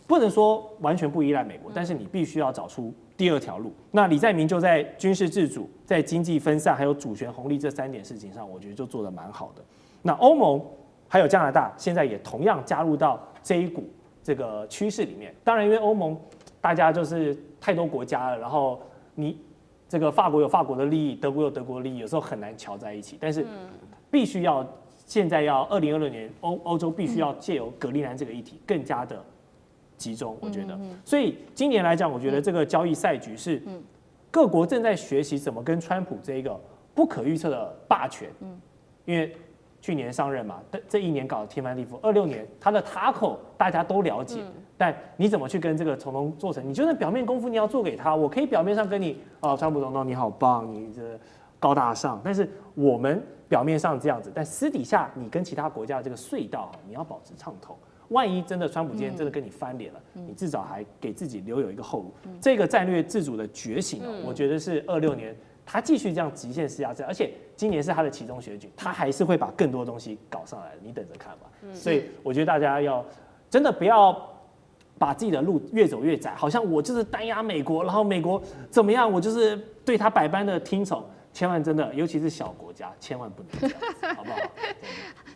不能说完全不依赖美国，但是你必须要找出第二条路。那李在明就在军事自主、在经济分散还有主权红利这3点事情上，我觉得就做得蛮好的。那欧盟还有加拿大现在也同样加入到这一股这个趋势里面。当然，因为欧盟大家就是太多国家了，然后你这个法国有法国的利益，德国有德国的利益，有时候很难瞧在一起。但是必须要现在要2026年欧洲必须要借由格陵兰这个议题更加的集中，我觉得。所以今年来讲，我觉得这个交易赛局是各国正在学习怎么跟川普这一个不可预测的霸权，因为去年上任嘛，这1年搞得天翻地覆。26年他的塔口大家都了解，但你怎么去跟这个总统做成？你就算表面功夫你要做给他，我可以表面上跟你川普总统你好棒，你这高大上，但是我们表面上这样子，但私底下你跟其他国家的这个隧道你要保持畅通。万一真的川普今天真的跟你翻脸了，你至少还给自己留有一个后路。这个战略自主的觉醒，我觉得是26年。他继续这样极限施压而且今年是他的期中选举，他还是会把更多东西搞上来的，你等着看吧。所以我觉得大家要真的不要把自己的路越走越窄，好像我就是单压美国，然后美国怎么样，我就是对他百般的听从，千万真的，尤其是小国家，千万不能这样子，好不好？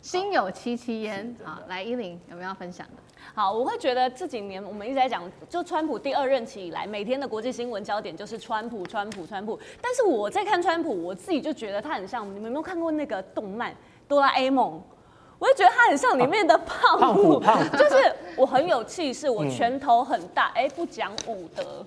心有戚戚焉。好，来依林有没有要分享的？好，我会觉得这几年我们一直在讲，就川普第2任期以来，每天的国际新闻焦点就是川普。但是我在看川普，我自己就觉得他很像，你们有没有看过那个动漫《哆啦 A 梦》？我就觉得他很像里面的胖虎，就是我很有气势，我拳头很大，不讲武德，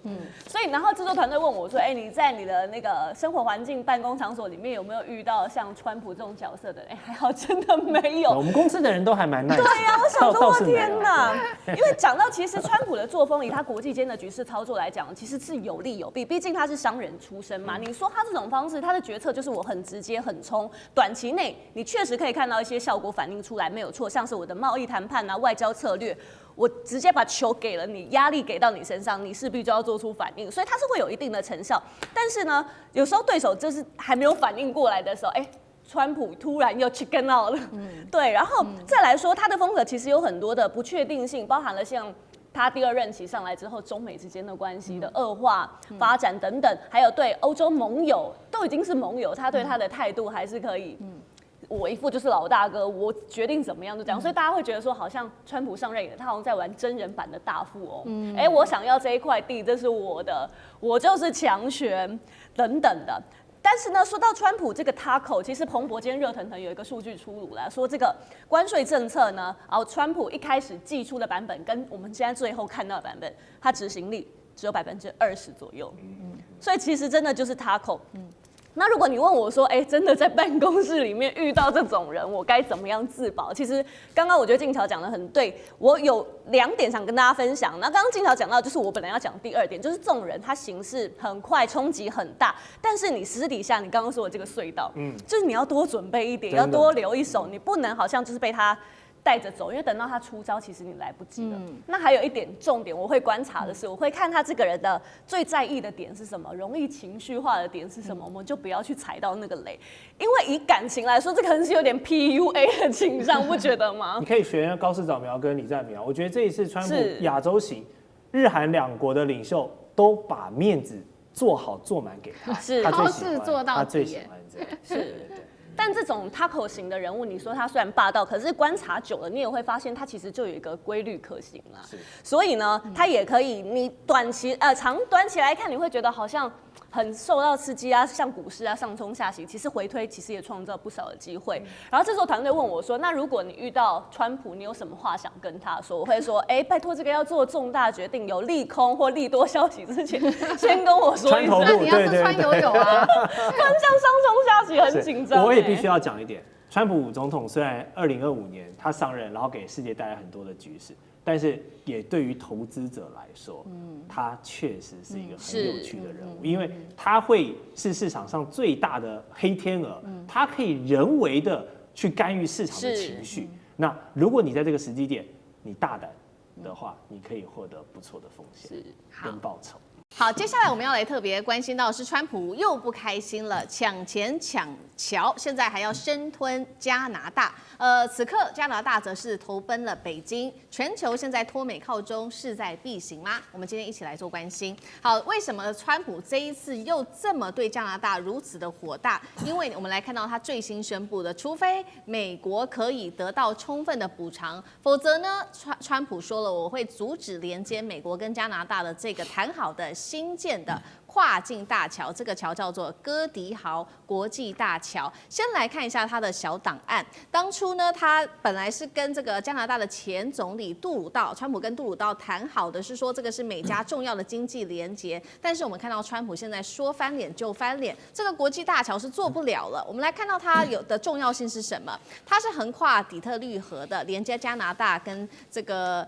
所以然后制作团队问我说，你在你的那个生活环境、办公场所里面有没有遇到像川普这种角色的？还好真的没有。我们公司的人都还蛮nice。对呀，我想说，我天哪！因为讲到其实川普的作风，以他国际间的局势操作来讲，其实是有利有弊，毕竟他是商人出身嘛。你说他这种方式，他的决策就是我很直接、很冲，短期内你确实可以看到一些效果反应出来，没有错，像是我的贸易谈判啊、外交策略，我直接把球给了你，压力给到你身上，你势必就要做出反应，所以它是会有一定的成效。但是呢，有时候对手就是还没有反应过来的时候，川普突然又 chicken out 了，对，然后再来说他的风格其实有很多的不确定性，包含了像他第2任期上来之后，中美之间的关系的恶化发展等等，还有对欧洲盟友都已经是盟友，他对他的态度还是可以。我一副就是老大哥，我决定怎么样就这样，所以大家会觉得说，好像川普上任以来，他好像在玩真人版的大富翁。我想要这一块地，这是我的，我就是强权等等的。但是呢，说到川普这个 taco， 其实彭博今天热腾腾有一个数据出炉了，说这个关税政策呢，川普一开始寄出的版本跟我们现在最后看到的版本，它执行力只有20%左右。所以其实真的就是 taco。那如果你问我说，真的在办公室里面遇到这种人，我该怎么样自保？其实刚刚我觉得静乔讲得很对，我有2点想跟大家分享。那刚刚静乔讲到，就是我本来要讲第2点，就是这种人他行事很快，冲击很大，但是你私底下你刚刚说的这个隧道，就是你要多准备一点，要多留一手，你不能好像就是被他带着走，因为等到他出招，其实你来不及了。那还有一点重点，我会观察的是，我会看他这个人的最在意的点是什么，容易情绪化的点是什么，我们就不要去踩到那个雷。因为以感情来说，这可能是有点 PUA 的倾向，不觉得吗？你可以学高市早苗跟李在苗，我觉得这一次川普亚洲行，日韩2国的领袖都把面子做好做满给他，是他好事做到底，他最喜欢这样，是。但这种 taco 型的人物，你说他虽然霸道，可是观察久了，你也会发现他其实就有一个规律可行啦。所以呢，他也可以，你短期短期来看，你会觉得好像很受到刺激啊，像股市啊上冲下洗，其实回推其实也创造不少的机会。然后这时候团队问我说，那如果你遇到川普，你有什么话想跟他说？我会说，拜托这个要做重大决定，有利空或利多消息之前，先跟我说一声。那你要是川友友啊，像上冲下洗很紧张。我也必须要讲一点，川普总统虽然2025年他上任，然后给世界带来很多的局势，但是也对于投资者来说，他确实是一个很有趣的人物，因为他会是市场上最大的黑天鹅，他可以人为的去干预市场的情绪。那如果你在这个时机点你大胆的话，你可以获得不错的风险跟报酬。好，接下来我们要来特别关心到是川普又不开心了，抢钱抢桥，现在还要生吞加拿大。此刻加拿大则是投奔了北京，全球现在脱美靠中，势在必行吗？我们今天一起来做关心。好，为什么川普这一次又这么对加拿大如此的火大？因为我们来看到他最新宣布的，除非美国可以得到充分的补偿，否则呢，川普说了，我会阻止连接美国跟加拿大的这个谈好的新建的跨境大桥，这个桥叫做哥迪豪国际大桥。先来看一下他的小档案。当初呢，他本来是跟这个加拿大的前总理杜鲁道，川普跟杜鲁道谈好的是说这个是美加重要的经济连结，但是我们看到川普现在说翻脸就翻脸，这个国际大桥是做不了了。我们来看到它有的重要性是什么？它是横跨底特律河的，连接加拿大跟这个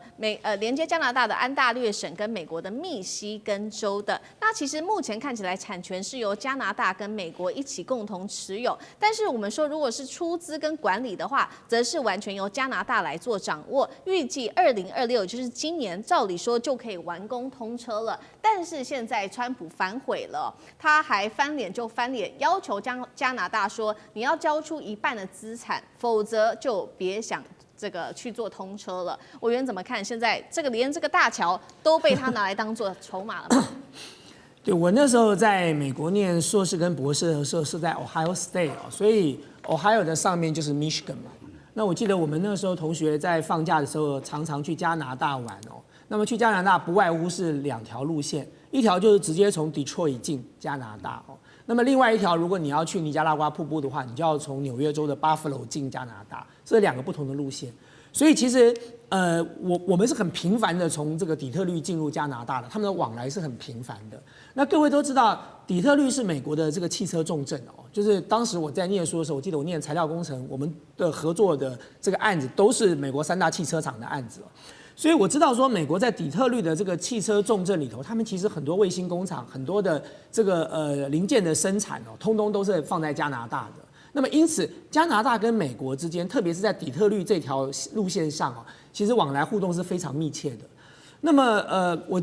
连接加拿大的安大略省跟美国的密西根州的。那其实目前看起来产权是由加拿大跟美国一起共同持有，但是我们说如果是出资跟管理的话，则是完全由加拿大来做掌握。预计2026，就是今年，照理说就可以完工通车了。但是现在川普反悔了，他还翻脸就翻脸，要求加拿大说你要交出1半的资产，否则就别想这个去做通车了。委员怎么看？现在这个连这个大桥都被他拿来当做筹码了吗？对，我那时候在美国念硕士跟博士的时候是在 Ohio State 所以 Ohio 的上面就是 Michigan 嘛。那我记得我们那时候同学在放假的时候常常去加拿大玩那么去加拿大不外乎是2条路线，一条就是直接从 Detroit 进加拿大那么另外一条，如果你要去尼加拉瓜瀑布的话，你就要从纽约州的 Buffalo 进加拿大，这2个不同的路线。所以其实我们是很频繁的从这个底特律进入加拿大的，他们的往来是很频繁的。那各位都知道，底特律是美国的这个汽车重镇就是当时我在念书的时候，我记得我念材料工程，我们的合作的这个案子都是美国3大汽车厂的案子所以我知道说，美国在底特律的这个汽车重镇里头，他们其实很多卫星工厂、很多的这个零件的生产通通都是放在加拿大的。那么因此，加拿大跟美国之间，特别是在底特律这条路线上其实往来互动是非常密切的。那么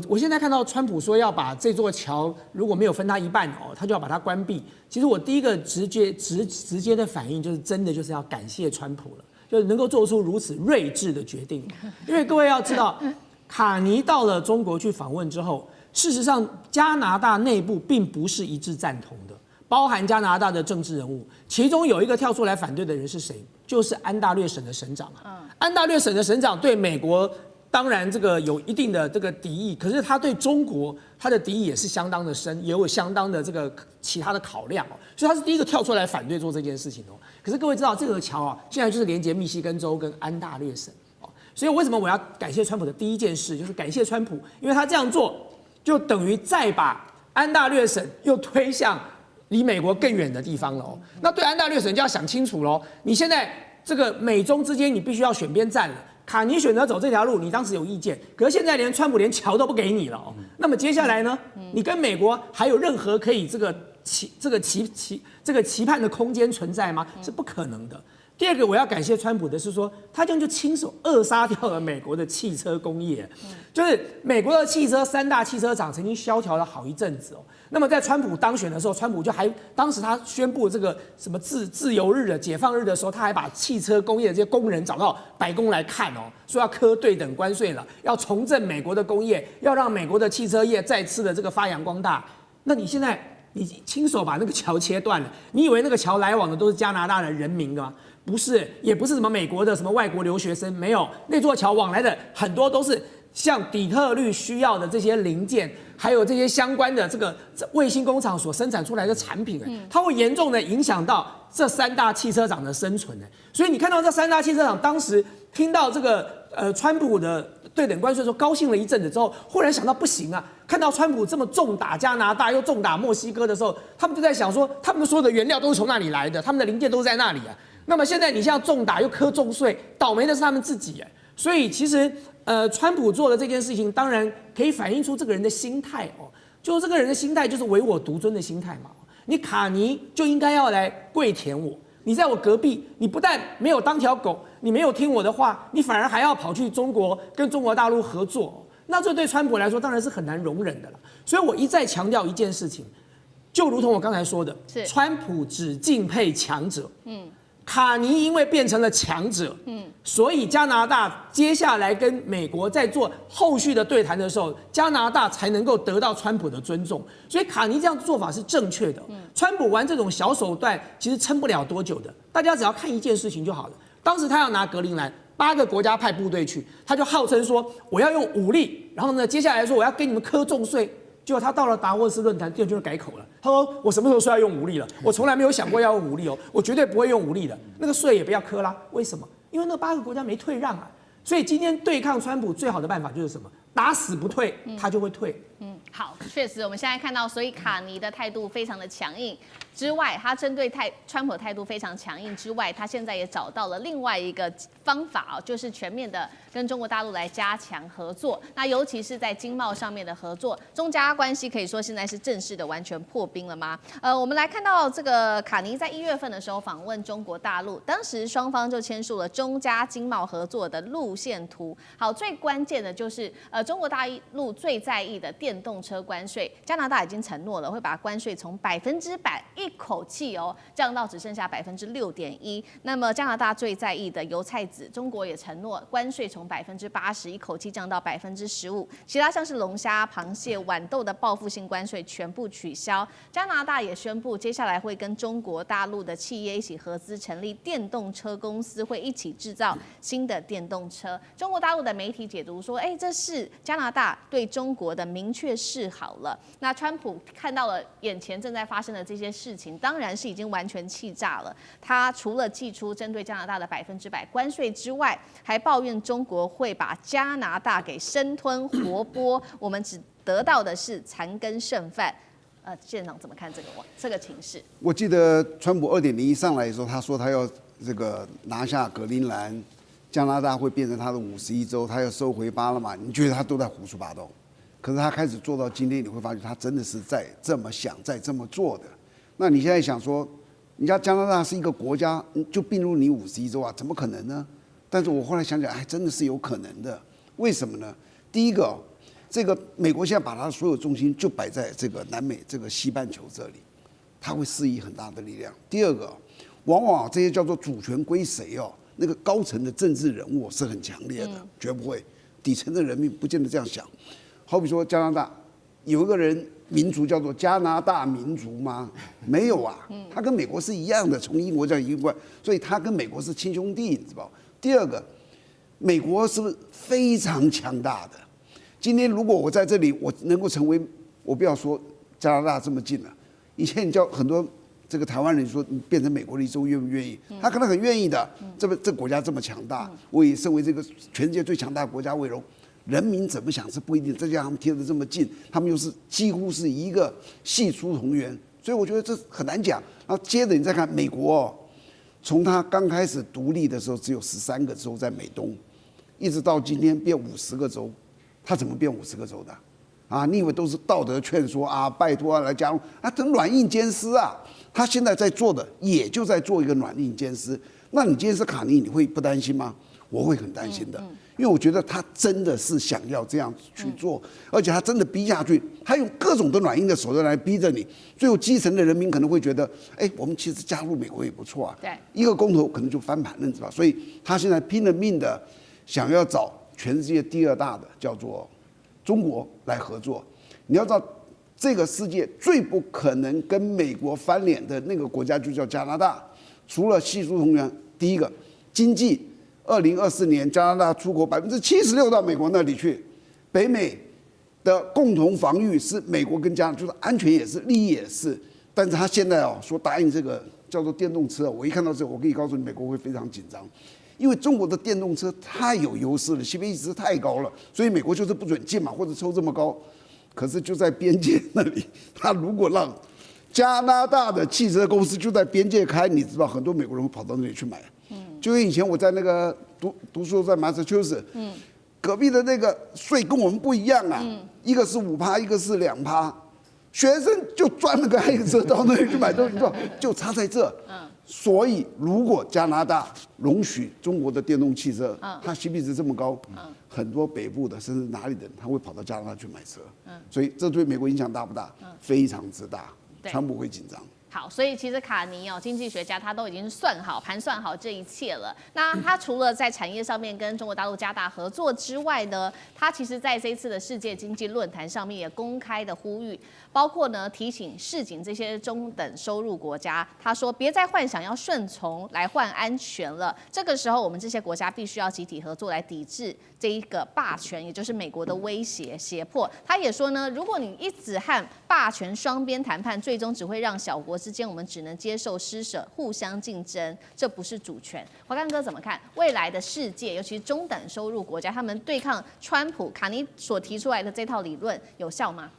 我现在看到川普说要把这座桥如果没有分他1半他就要把它关闭。其实我第一个直接的反应就是真的就是要感谢川普了，就是能够做出如此睿智的决定。因为各位要知道，卡尼到了中国去访问之后，事实上加拿大内部并不是一致赞同的。包含加拿大的政治人物，其中有一个跳出来反对的人是谁？就是安大略省的省长啊。安大略省的省长对美国当然这个有一定的这个敌意，可是他对中国他的敌意也是相当的深，也有相当的这个其他的考量哦，所以他是第一个跳出来反对做这件事情哦。可是各位知道这个桥啊，现在就是连接密西根州跟安大略省哦，所以为什么我要感谢川普的第一件事就是感谢川普，因为他这样做就等于再把安大略省又推向离美国更远的地方了哦。那对安大略省就要想清楚喽，你现在这个美中之间你必须要选边站了。卡尼选择走这条路，你当时有意见，可是现在连川普连桥都不给你了哦。那么接下来呢？你跟美国还有任何可以这个期盼的空间存在吗？是不可能的。第二个我要感谢川普的是说，他这样就亲手扼杀掉了美国的汽车工业，就是美国的汽车3大汽车厂曾经萧条了好一阵子哦。那么在川普当选的时候，川普就当时他宣布这个什么自由日的解放日的时候，他还把汽车工业的这些工人找到白宫来看哦，说要课对等关税了，要重振美国的工业，要让美国的汽车业再次的这个发扬光大。那你现在你亲手把那个桥切断了，你以为那个桥来往的都是加拿大的人民吗？不是，也不是什么美国的什么外国留学生，没有，那座桥往来的很多都是像底特律需要的这些零件，还有这些相关的这个卫星工厂所生产出来的产品，它会严重的影响到这3大汽车厂的生存。所以你看到这3大汽车厂当时听到这个川普的对等关税的时候，高兴了一阵子之后，忽然想到不行啊，看到川普这么重打加拿大又重打墨西哥的时候，他们就在想说，他们所有的原料都是从那里来的，他们的零件都是在那里啊。那么现在你像重打又课重税，倒霉的是他们自己所以其实川普做的这件事情，当然可以反映出这个人的心态哦，就是这个人的心态就是唯我独尊的心态嘛。你卡尼就应该要来跪舔我，你在我隔壁，你不但没有当条狗，你没有听我的话，你反而还要跑去中国跟中国大陆合作，那这对川普来说当然是很难容忍的了。所以我一再强调一件事情，就如同我刚才说的，川普只敬佩强者，卡尼因为变成了强者，所以加拿大接下来跟美国在做后续的对谈的时候，加拿大才能够得到川普的尊重。所以卡尼这样做法是正确的。川普玩这种小手段，其实撑不了多久的。大家只要看一件事情就好了。当时他要拿格陵兰，8个国家派部队去，他就号称说我要用武力，然后呢，接下来说我要给你们课重税。结果他到了达沃斯论坛，第二天就改口了。他说：“我什么时候说要用武力了？我从来没有想过要用武力哦，我绝对不会用武力的。那个税也不要课啦。为什么？因为那8个国家没退让啊。所以今天对抗川普最好的办法就是什么？打死不退，他就会退。好，确实我们现在看到，所以卡尼的态度非常的强硬。之外，他针对川普的态度非常强硬之外，他现在也找到了另外一个方法就是全面的跟中国大陆来加强合作。那尤其是在经贸上面的合作，中加关系可以说现在是正式的完全破冰了吗？我们来看到这个卡尼在1月份的时候访问中国大陆，当时双方就签署了中加经贸合作的路线图。好，最关键的就是中国大陆最在意的电动车关税，加拿大已经承诺了会把关税从100%一口气降到只剩下6.1%。那么加拿大最在意的油菜籽，中国也承诺关税从80%一口气降到15%。其他像是龙虾、螃蟹、豌豆的报复性关税全部取消。加拿大也宣布，接下来会跟中国大陆的企业一起合资成立电动车公司，会一起制造新的电动车。中国大陆的媒体解读说，这是加拿大对中国的明确示好了。那川普看到了眼前正在发生的这些事情，当然是已经完全气炸了。他除了祭出针对加拿大的100%关税之外，还抱怨中国会把加拿大给生吞活剥，我们只得到的是残羹剩饭。县长怎么看这个情势？我记得川普2.01上来的时候，他说他要这个拿下格陵兰，加拿大会变成他的51州，他要收回巴拿马。你觉得他都在胡说八道？可是他开始做到今天，你会发现他真的是在这么想，在这么做的。那你现在想说，人家加拿大是一个国家，就并入你51州啊？怎么可能呢？但是我后来想想，真的是有可能的。为什么呢？第一个，这个美国现在把它的所有重心就摆在这个南美这个西半球这里，它会施以很大的力量。第二个，往往这些叫做主权归谁那个高层的政治人物是很强烈的，绝不会。底层的人民不见得这样想。好比说加拿大有一个人民族叫做加拿大民族吗？没有啊，他跟美国是一样的，从英国这样英国，所以他跟美国是亲兄弟，你知道？第二个，美国是不是非常强大的？今天如果我在这里，我能够成为，我不要说加拿大这么近了，以前你叫很多这个台湾人说你变成美国的一州愿不愿意？他可能很愿意的。这个国家这么强大，我以身为这个全世界最强大的国家为荣。人民怎么想是不一定，再加上他们贴得这么近，他们又是几乎是一个系出同源，所以我觉得这很难讲。然后接着你再看美国哦，从它刚开始独立的时候只有13个州在美东，一直到今天变50个州，它怎么变50个州的？啊，你以为都是道德劝说啊？拜托啊，来加入啊，等软硬兼施啊。他现在在做的也就在做一个软硬兼施。那你今天是卡尼，你会不担心吗？我会很担心的，因为我觉得他真的是想要这样去做，而且他真的逼下去，他用各种的软硬的手段来逼着你，最后基层的人民可能会觉得，哎，我们其实加入美国也不错啊，对，一个公投可能就翻盘了，你知道吧？所以他现在拼了命的想要找全世界第2大的叫做中国来合作。你要知道，这个世界最不可能跟美国翻脸的那个国家就叫加拿大，除了系出同源，第一个经济。2024年，加拿大出口76%到美国那里去，北美的共同防御是美国跟加拿大，就是安全也是，利益也是。但是他现在说答应这个叫做电动车，我一看到这个，我可以告诉你，美国会非常紧张，因为中国的电动车太有优势了，CPI值太高了，所以美国就是不准进嘛，或者抽这么高。可是就在边界那里，他如果让加拿大的汽车公司就在边界开，你知道很多美国人会跑到那里去买。就跟以前我在那个读书在马萨诸塞，隔壁的那个税跟我们不一样啊，一个是5%，一个是2%，学生就赚了个爱车到那里去买东西，就差在这。所以如果加拿大容许中国的电动汽车，它 CP 值这么高，很多北部的甚至哪里的人他会跑到加拿大去买车，所以这对美国影响大不大？非常之大，川普会紧张。好，所以其实卡尼经济学家他都已经盘算好这一切了。那他除了在产业上面跟中国大陆加大合作之外呢，他其实在这一次的世界经济论坛上面也公开的呼吁，包括呢提醒示警这些中等收入国家，他说别再幻想要顺从来换安全了，这个时候我们这些国家必须要集体合作来抵制这一个霸权，也就是美国的威胁胁迫。他也说呢，如果你一直和霸权双边谈判，最终只会让小国之间我们只能接受施舍，互相竞争，这不是主权。华干哥怎么看未来的世界，尤其是中等收入国家，他们对抗川普卡尼所提出来的这套理论有效吗？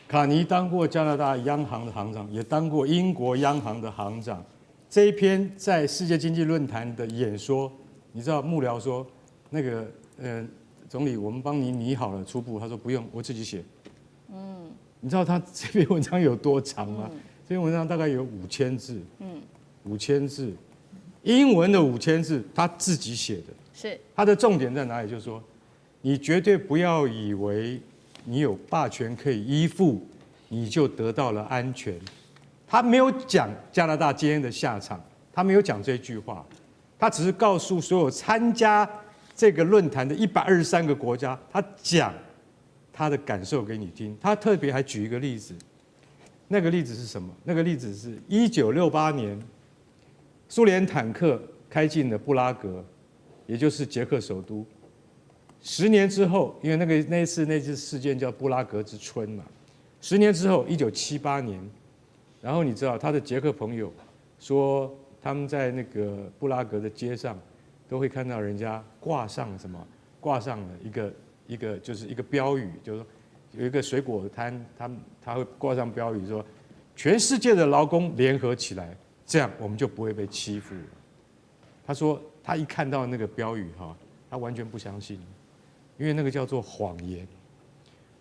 卡尼当过加拿大央行的行长，也当过英国央行的行长。这一篇在世界经济论坛的演说，你知道幕僚说那个总理，我们帮你拟好了初步，他说不用，我自己写。你知道他这篇文章有多长吗？这篇文章大概有5000字，5000字，英文的5000字，他自己写的。是。他的重点在哪里？就是说，你绝对不要以为你有霸权可以依附，你就得到了安全。他没有讲加拿大今天的下场，他没有讲这句话，他只是告诉所有参加这个论坛的123个国家，他讲他的感受给你听。他特别还举一个例子，那个例子是什么？那个例子是1968年，苏联坦克开进了布拉格，也就是捷克首都。10年之后，因为那次事件叫布拉格之春嘛。10年之后，1978年，然后你知道他的捷克朋友说，他们在那个布拉格的街上都会看到人家挂上了一个就是一个标语，就是说有一个水果摊，他会挂上标语说，全世界的劳工联合起来，这样我们就不会被欺负了。他说他一看到那个标语他完全不相信，因为那个叫做谎言。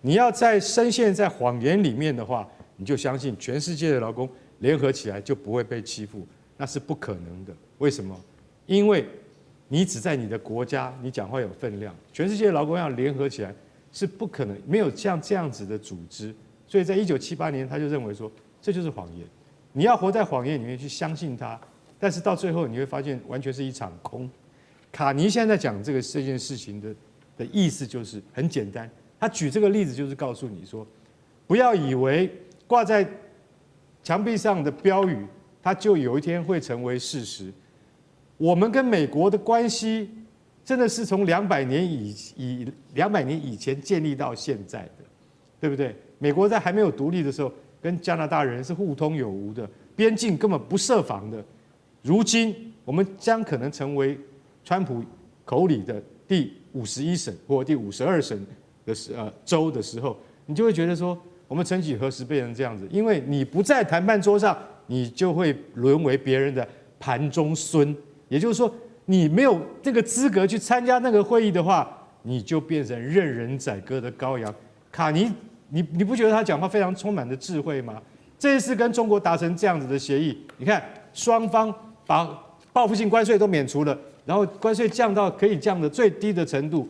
你要深陷在谎言里面的话，你就相信全世界的劳工联合起来就不会被欺负，那是不可能的。为什么？因为你只在你的国家，你讲话有分量。全世界的劳工要联合起来是不可能，没有像这样子的组织。所以在1978年，他就认为说这就是谎言。你要活在谎言里面去相信它，但是到最后你会发现完全是一场空。卡尼现在讲这件事情的意思就是很简单，他举这个例子就是告诉你说，不要以为挂在墙壁上的标语，它就有一天会成为事实。我们跟美国的关系真的是从200年以前建立到现在的，对不对？美国在还没有独立的时候，跟加拿大人是互通有无的，边境根本不设防的。如今我们将可能成为川普口里的第51省或第52省的州的时候，你就会觉得说，我们曾几何时变成这样子？因为你不在谈判桌上，你就会沦为别人的盘中孙。也就是说，你没有这个资格去参加那个会议的话，你就变成任人宰割的羔羊。卡尼，你不觉得他讲话非常充满的智慧吗？这一次跟中国达成这样子的协议，你看双方把报复性关税都免除了，然后关税降到可以降的最低的程度。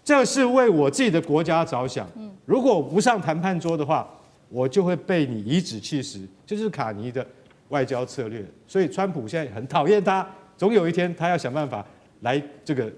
这是为我自己的国家着想。如果我不上谈判桌的话，我就会被你颐指气使，这就是卡尼的外交策略。所以川普现在很讨厌他，总有一天他要想办法来这个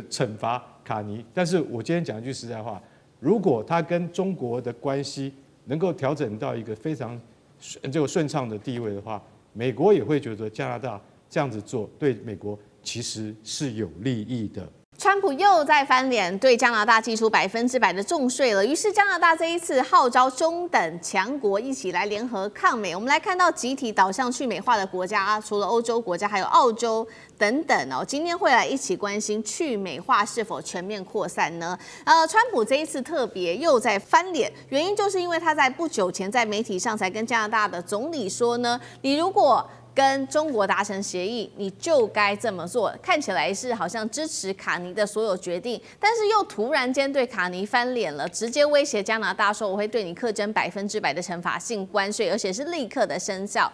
惩罚卡尼。但是我今天讲一句实在话，如果他跟中国的关系能够调整到一个非常顺畅的地位的话，美国也会觉得加拿大这样子做对美国其实是有利益的。川普又在翻脸，对加拿大寄出100%的重税了。于是加拿大这一次号召中等强国一起来联合抗美。我们来看到集体导向去美化的国家，除了欧洲国家，还有澳洲等等哦。今天会来一起关心去美化是否全面扩散呢？川普这一次特别又在翻脸，原因就是因为他在不久前在媒体上才跟加拿大的总理说呢，你如果跟中国达成协议，你就该这么做。看起来是好像支持卡尼的所有决定，但是又突然间对卡尼翻脸了，直接威胁加拿大说我会对你课征100%的惩罚性关税，而且是立刻的生效。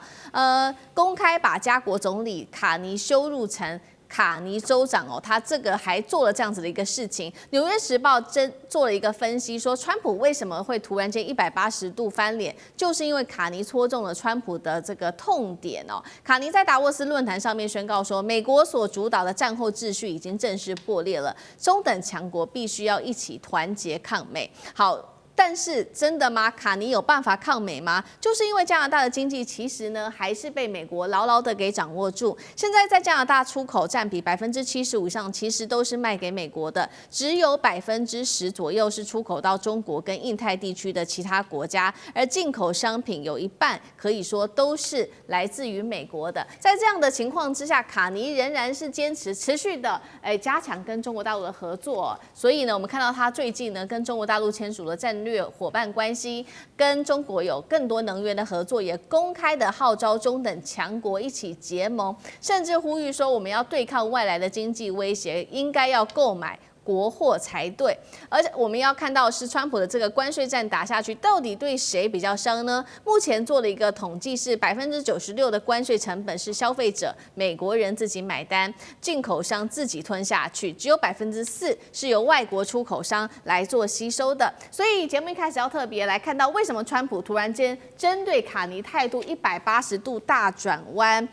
公开把加国总理卡尼羞辱成卡尼州长哦，他这个还做了这样子的一个事情。《纽约时报》做了一个分析，说川普为什么会突然间180度翻脸，就是因为卡尼戳中了川普的这个痛点哦。卡尼在达沃斯论坛上面宣告说，美国所主导的战后秩序已经正式破裂了，中等强国必须要一起团结抗美。好。但是真的吗？卡尼有办法抗美吗？就是因为加拿大的经济其实呢还是被美国牢牢的给掌握住。现在在加拿大出口占比75%以上，其实都是卖给美国的，只有10%左右是出口到中国跟印太地区的其他国家，而进口商品有一半可以说都是来自于美国的。在这样的情况之下，卡尼仍然是坚持持续的加强跟中国大陆的合作。所以呢，我们看到他最近呢跟中国大陆签署了战略伙伴关系，跟中国有更多能源的合作，也公开的号召中等强国一起结盟，甚至呼吁说我们要对抗外来的经济威胁，应该要购买国货才对。而且我们要看到是川普的这个关税战打下去，到底对谁比较伤呢？目前做了一个统计，是96%的关税成本是消费者美国人自己买单，进口商自己吞下去，只有4%是由外国出口商来做吸收的。所以节目一开始要特别来看到，为什么川普突然间针对卡尼态度180度大转弯？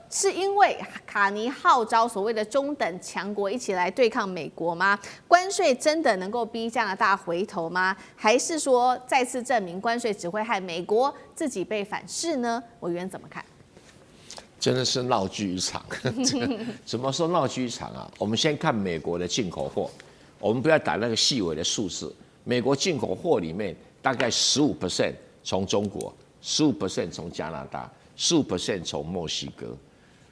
是因为卡尼号召所谓的中等强国一起来对抗美国吗？关税真的能够逼加拿大回头吗？还是说再次证明关税只会害美国自己被反噬呢？委员怎么看？真的是闹剧一场。怎么说闹剧一场啊？我们先看美国的进口货，我们不要打那个细微的数字。美国进口货里面大概15% 从中国，15% 从加拿大，15% 从墨西哥，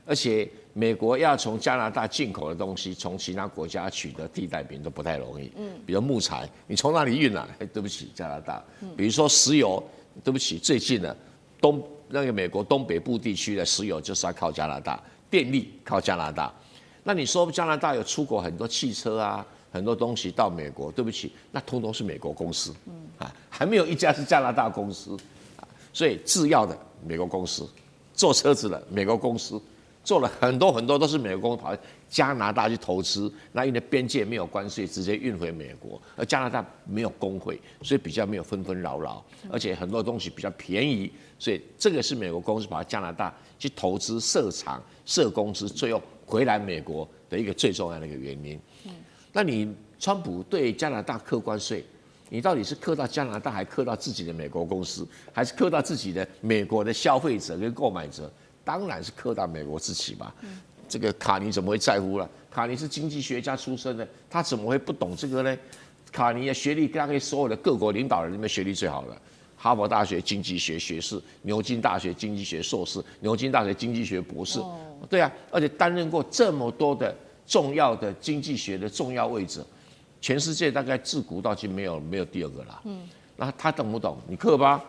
而且美国要从加拿大进口的东西，从其他国家取得替代品都不太容易。比如木材，你从哪里运来？对不起，加拿大。比如说石油，对不起，最近的那个美国东北部地区的石油就是要靠加拿大，电力靠加拿大。那你说加拿大有出口很多汽车啊，很多东西到美国，对不起，那通通是美国公司。还没有一家是加拿大公司。所以制药的美国公司，做车子的美国公司。做了很多很多都是美国公司跑到加拿大去投资，那因为边界没有关税，直接运回美国，而加拿大没有工会，所以比较没有纷纷扰扰，而且很多东西比较便宜，所以这个是美国公司跑到加拿大去投资设厂设公司，最后回来美国的一个最重要的一个原因。那你川普对加拿大课关税，你到底是克到加拿大，还克到自己的美国公司，还是克到自己的美国的消费者跟购买者？当然是克到美国自己吧。这个卡尼怎么会在乎了？卡尼是经济学家出身的，他怎么会不懂这个呢？卡尼的学历大概所有的各国领导人里面学历最好的，哈佛大学经济学学士，牛津大学经济学硕士，牛津大学经济学博士。对啊，而且担任过这么多的重要的经济学的重要位置，全世界大概自古到今没有第二个啦。那他懂不懂？你克吧，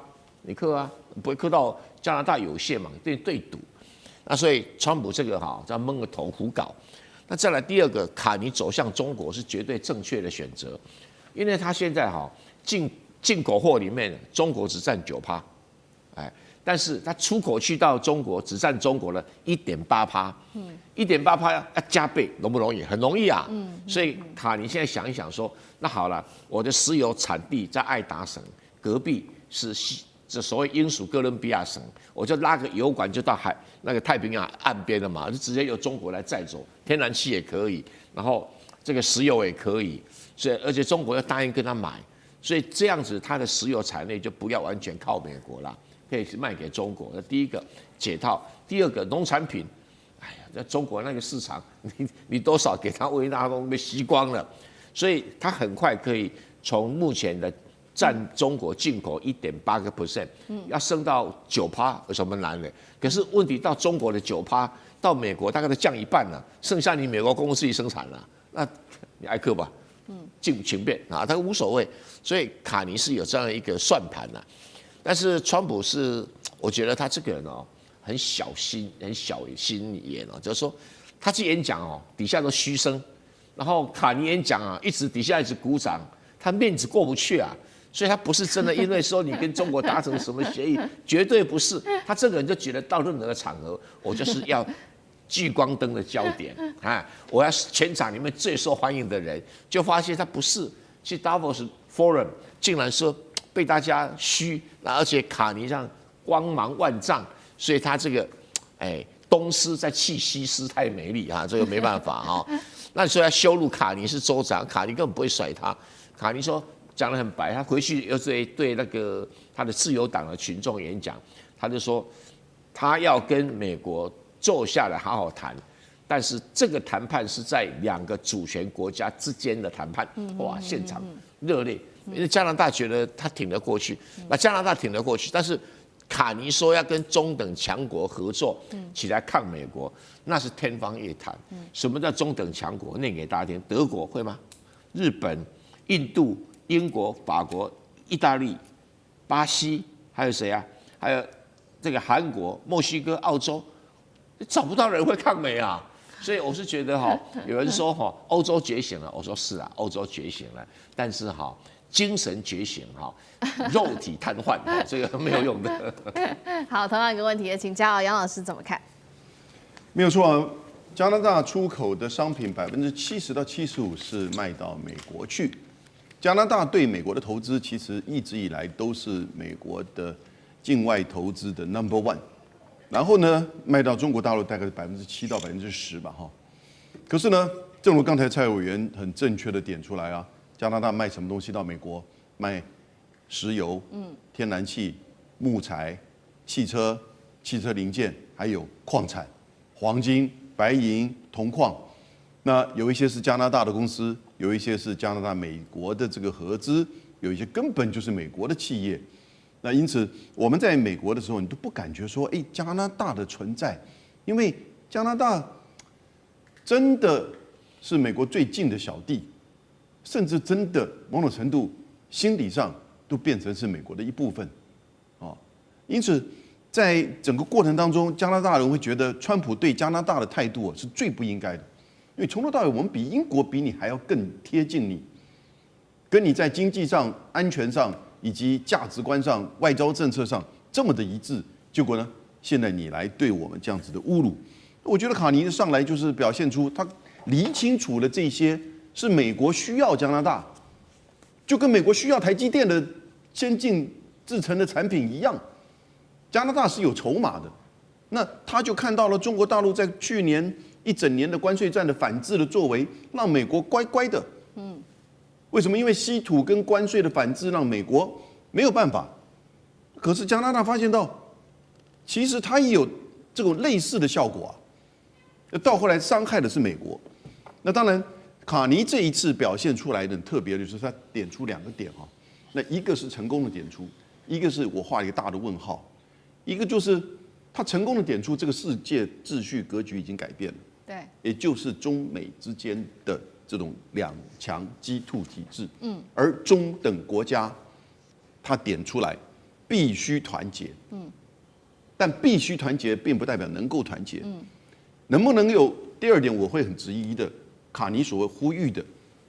你克啊，不会克到加拿大有限嘛，对赌。那所以川普这个这样蒙个头胡搞。那再来第二个，卡尼走向中国是绝对正确的选择，因为他现在进口货里面中国只占9%，但是他出口去到中国只占中国的1.8%，1.8%要加倍，容不容易？很容易啊。所以卡尼现在想一想说，那好了，我的石油产地在爱达省，隔壁是这所谓英属哥伦比亚省，我就拉个油管就到那个太平洋岸边了嘛，就直接由中国来载走，天然气也可以，然后这个石油也可以，所以而且中国要答应跟他买，所以这样子它的石油产业就不要完全靠美国啦，可以卖给中国。那第一个解套，第二个农产品，在中国那个市场，你多少给他喂大都被吸光了，所以他很快可以从目前的占中国进口1.8%，要升到9%，有什么难的？可是问题到中国的9%，到美国大概都降一半了，剩下你美国公司自己生产了，那你爱克吧，请便啊，他无所谓。所以卡尼是有这样一个算盘的，但是川普是，我觉得他这个人很小心眼就是说他去演讲底下都嘘声，然后卡尼演讲底下一直鼓掌，他面子过不去啊。所以他不是真的因为说你跟中国达成什么协议，绝对不是。他这个人就觉得到任何的场合，我就是要聚光灯的焦点我要全场里面最受欢迎的人，就发现他不是去 Davos Forum， 竟然说被大家嘘，而且卡尼上光芒万丈，所以他这个东施在气西施太美丽这个没办法那所以要羞辱卡尼是州长，卡尼根本不会甩他。卡尼说。讲得很白，他回去又对那个他的自由党的群众演讲，他就说他要跟美国坐下来好好谈，但是这个谈判是在2个主权国家之间的谈判。哇，现场热烈，因为加拿大觉得他挺得过去，那加拿大挺得过去，但是卡尼说要跟中等强国合作起来抗美国，那是天方夜谭。什么叫中等强国？念给大家听，德国会吗？日本、印度。英国、法国、意大利、巴西，还有谁啊？还有这个韩国、墨西哥、澳洲，找不到人会抗美啊！所以我是觉得有人说欧洲觉醒了，我说是啊，欧洲觉醒了，但是精神觉醒肉体瘫痪这个没有用的。好，同样一个问题，请教杨老师怎么看？没有错啊，加拿大出口的商品70%到75%是卖到美国去。加拿大对美国的投资，其实一直以来都是美国的境外投资的 No.1， 然后呢，卖到中国大陆大概7%到10%吧，可是呢，正如刚才蔡委员很正确的点出来啊，加拿大卖什么东西到美国？卖石油、天然气、木材、汽车零件，还有矿产、黄金、白银、铜矿。那有一些是加拿大的公司，有一些是加拿大、美国的这个合资，有一些根本就是美国的企业。那因此我们在美国的时候，你都不感觉说，加拿大的存在，因为加拿大真的是美国最近的小弟，甚至真的某种程度心理上都变成是美国的一部分，因此在整个过程当中，加拿大人会觉得川普对加拿大的态度是最不应该的。因为从头到尾，我们比英国比你还要更贴近你，跟你在经济上、安全上以及价值观上、外交政策上这么的一致，结果呢，现在你来对我们这样子的侮辱，我觉得卡尼上来就是表现出他理清楚了这些是美国需要加拿大，就跟美国需要台积电的先进制成的产品一样，加拿大是有筹码的。那他就看到了中国大陆在去年1整年的关税战的反制的作为，让美国乖乖的，为什么？因为稀土跟关税的反制让美国没有办法。可是加拿大发现到，其实它也有这种类似的效果啊。到后来伤害的是美国。那当然，卡尼这一次表现出来的特别的就是他点出2个点哈。那一个是成功的点出，一个是我画一个大的问号，一个就是他成功的点出这个世界秩序格局已经改变了。对，也就是中美之间的这种两强激突体制。而中等国家，他点出来必须团结。但必须团结并不代表能够团结。能不能有第2点，我会很质疑的。卡尼所谓呼吁的，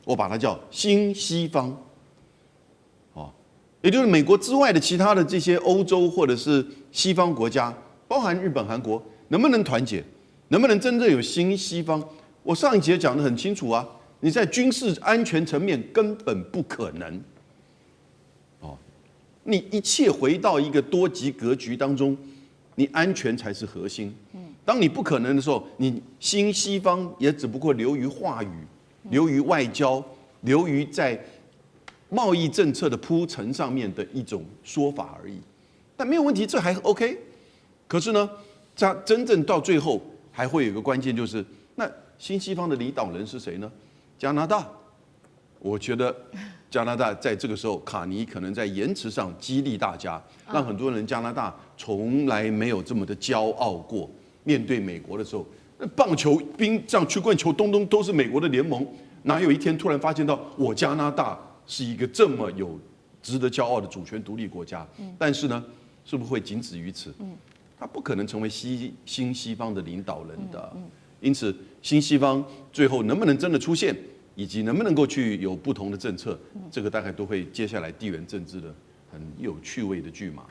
我把它叫新西方。也就是美国之外的其他的这些欧洲或者是西方国家，包含日本、韩国，能不能团结？能不能真正有新西方？我上一节讲得很清楚啊，你在军事安全层面根本不可能。你一切回到一个多极格局当中，你安全才是核心。当你不可能的时候，你新西方也只不过流于话语，流于外交，流于在贸易政策的铺陈上面的一种说法而已。但没有问题，这还 OK。可是呢，它真正到最后还会有一个关键，就是那新西方的领导人是谁呢？加拿大。我觉得加拿大在这个时候，卡尼可能在言辞上激励大家，让很多人加拿大从来没有这么的骄傲过。面对美国的时候，棒球、冰上曲棍球，东东都是美国的联盟，哪有一天突然发现到我加拿大是一个这么有值得骄傲的主权独立国家？但是呢，是不是会仅止于此？他不可能成为新西方的领导人的。因此，新西方最后能不能真的出现？以及能不能够去有不同的政策，这个大概都会接下来地缘政治的很有趣味的剧码。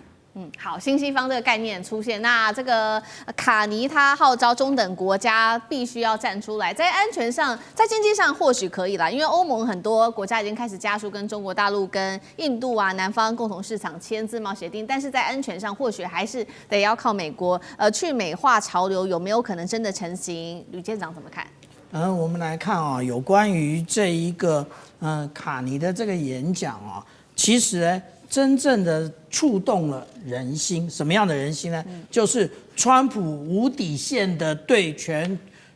好，新西方这个概念出现，那这个卡尼他号召中等国家必须要站出来，在安全上、在经济上或许可以啦，因为欧盟很多国家已经开始加速跟中国大陆、跟印度啊、南方共同市场签自贸协定，但是在安全上或许还是得要靠美国。去美化潮流有没有可能真的成型？吕舰长怎么看？我们来看啊，有关于这一个卡尼的这个演讲啊，其实呢，真正的触动了人心。什么样的人心呢？就是川普无底线的对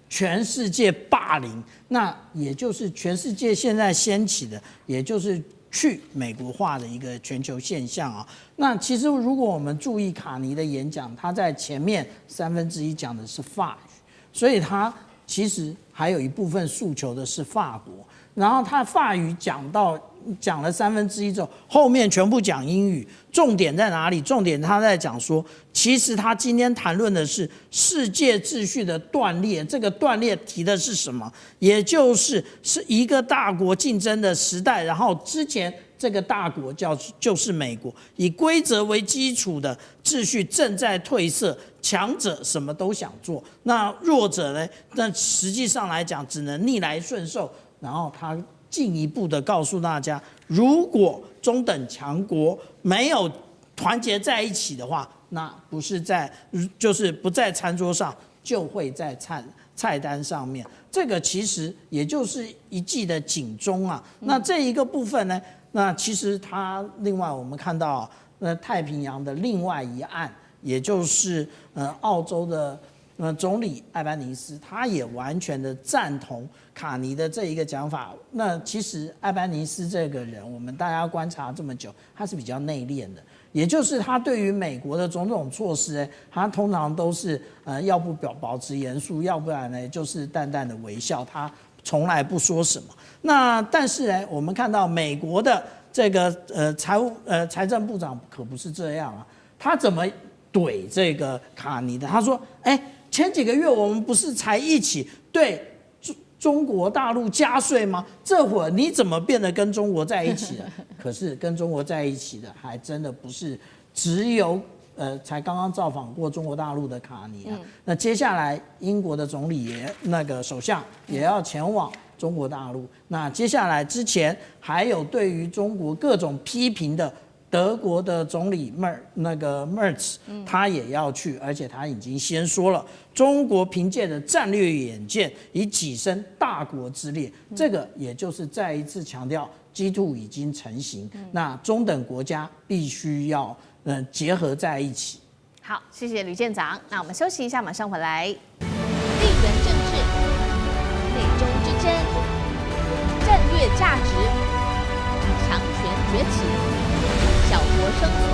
全世界霸凌，那也就是全世界现在掀起的，也就是去美国化的一个全球现象啊。那其实如果我们注意卡尼的演讲，他在前面1/3讲的是法语，所以他其实还有一部分诉求的是法国，然后他法语讲了1/3之后，后面全部讲英语。重点在哪里？重点他在讲说，其实他今天谈论的是世界秩序的断裂。这个断裂提的是什么？也就是一个大国竞争的时代，然后之前这个大国就是美国，以规则为基础的秩序正在褪色，强者什么都想做，那弱者呢？那实际上来讲，只能逆来顺受。然后他进一步的告诉大家，如果中等强国没有团结在一起的话，那就是不在餐桌上，就会在菜单上面。这个其实也就是一记的警钟啊。那这一个部分呢，那其实它另外我们看到，太平洋的另外一岸，也就是澳洲的总理艾班尼斯，他也完全的赞同卡尼的这一个讲法。那其实艾班尼斯这个人，我们大家观察这么久，他是比较内敛的，也就是他对于美国的种种措施，他通常都是要不保持严肃，要不然呢就是淡淡的微笑，他从来不说什么。那但是呢，我们看到美国的这个财政部长可不是这样啊，他怎么怼这个卡尼的？他说：“前几个月我们不是才一起对中国大陆加税吗？这会儿你怎么变得跟中国在一起了？可是跟中国在一起的还真的不是只有才刚刚造访过中国大陆的卡尼啊。那接下来英国的总理首相也要前往中国大陆。那接下来之前还有对于中国各种批评的。”德国的总理Merz，他也要去，而且他已经先说了，中国凭借着战略远见，以跻身大国之列。这个也就是再一次强调 G2已经成型，那中等国家必须要结合在一起。好，谢谢吕舰长。那我们休息一下，马上回来。地缘政治、美中之争、战略价值、强权崛起、小国生存。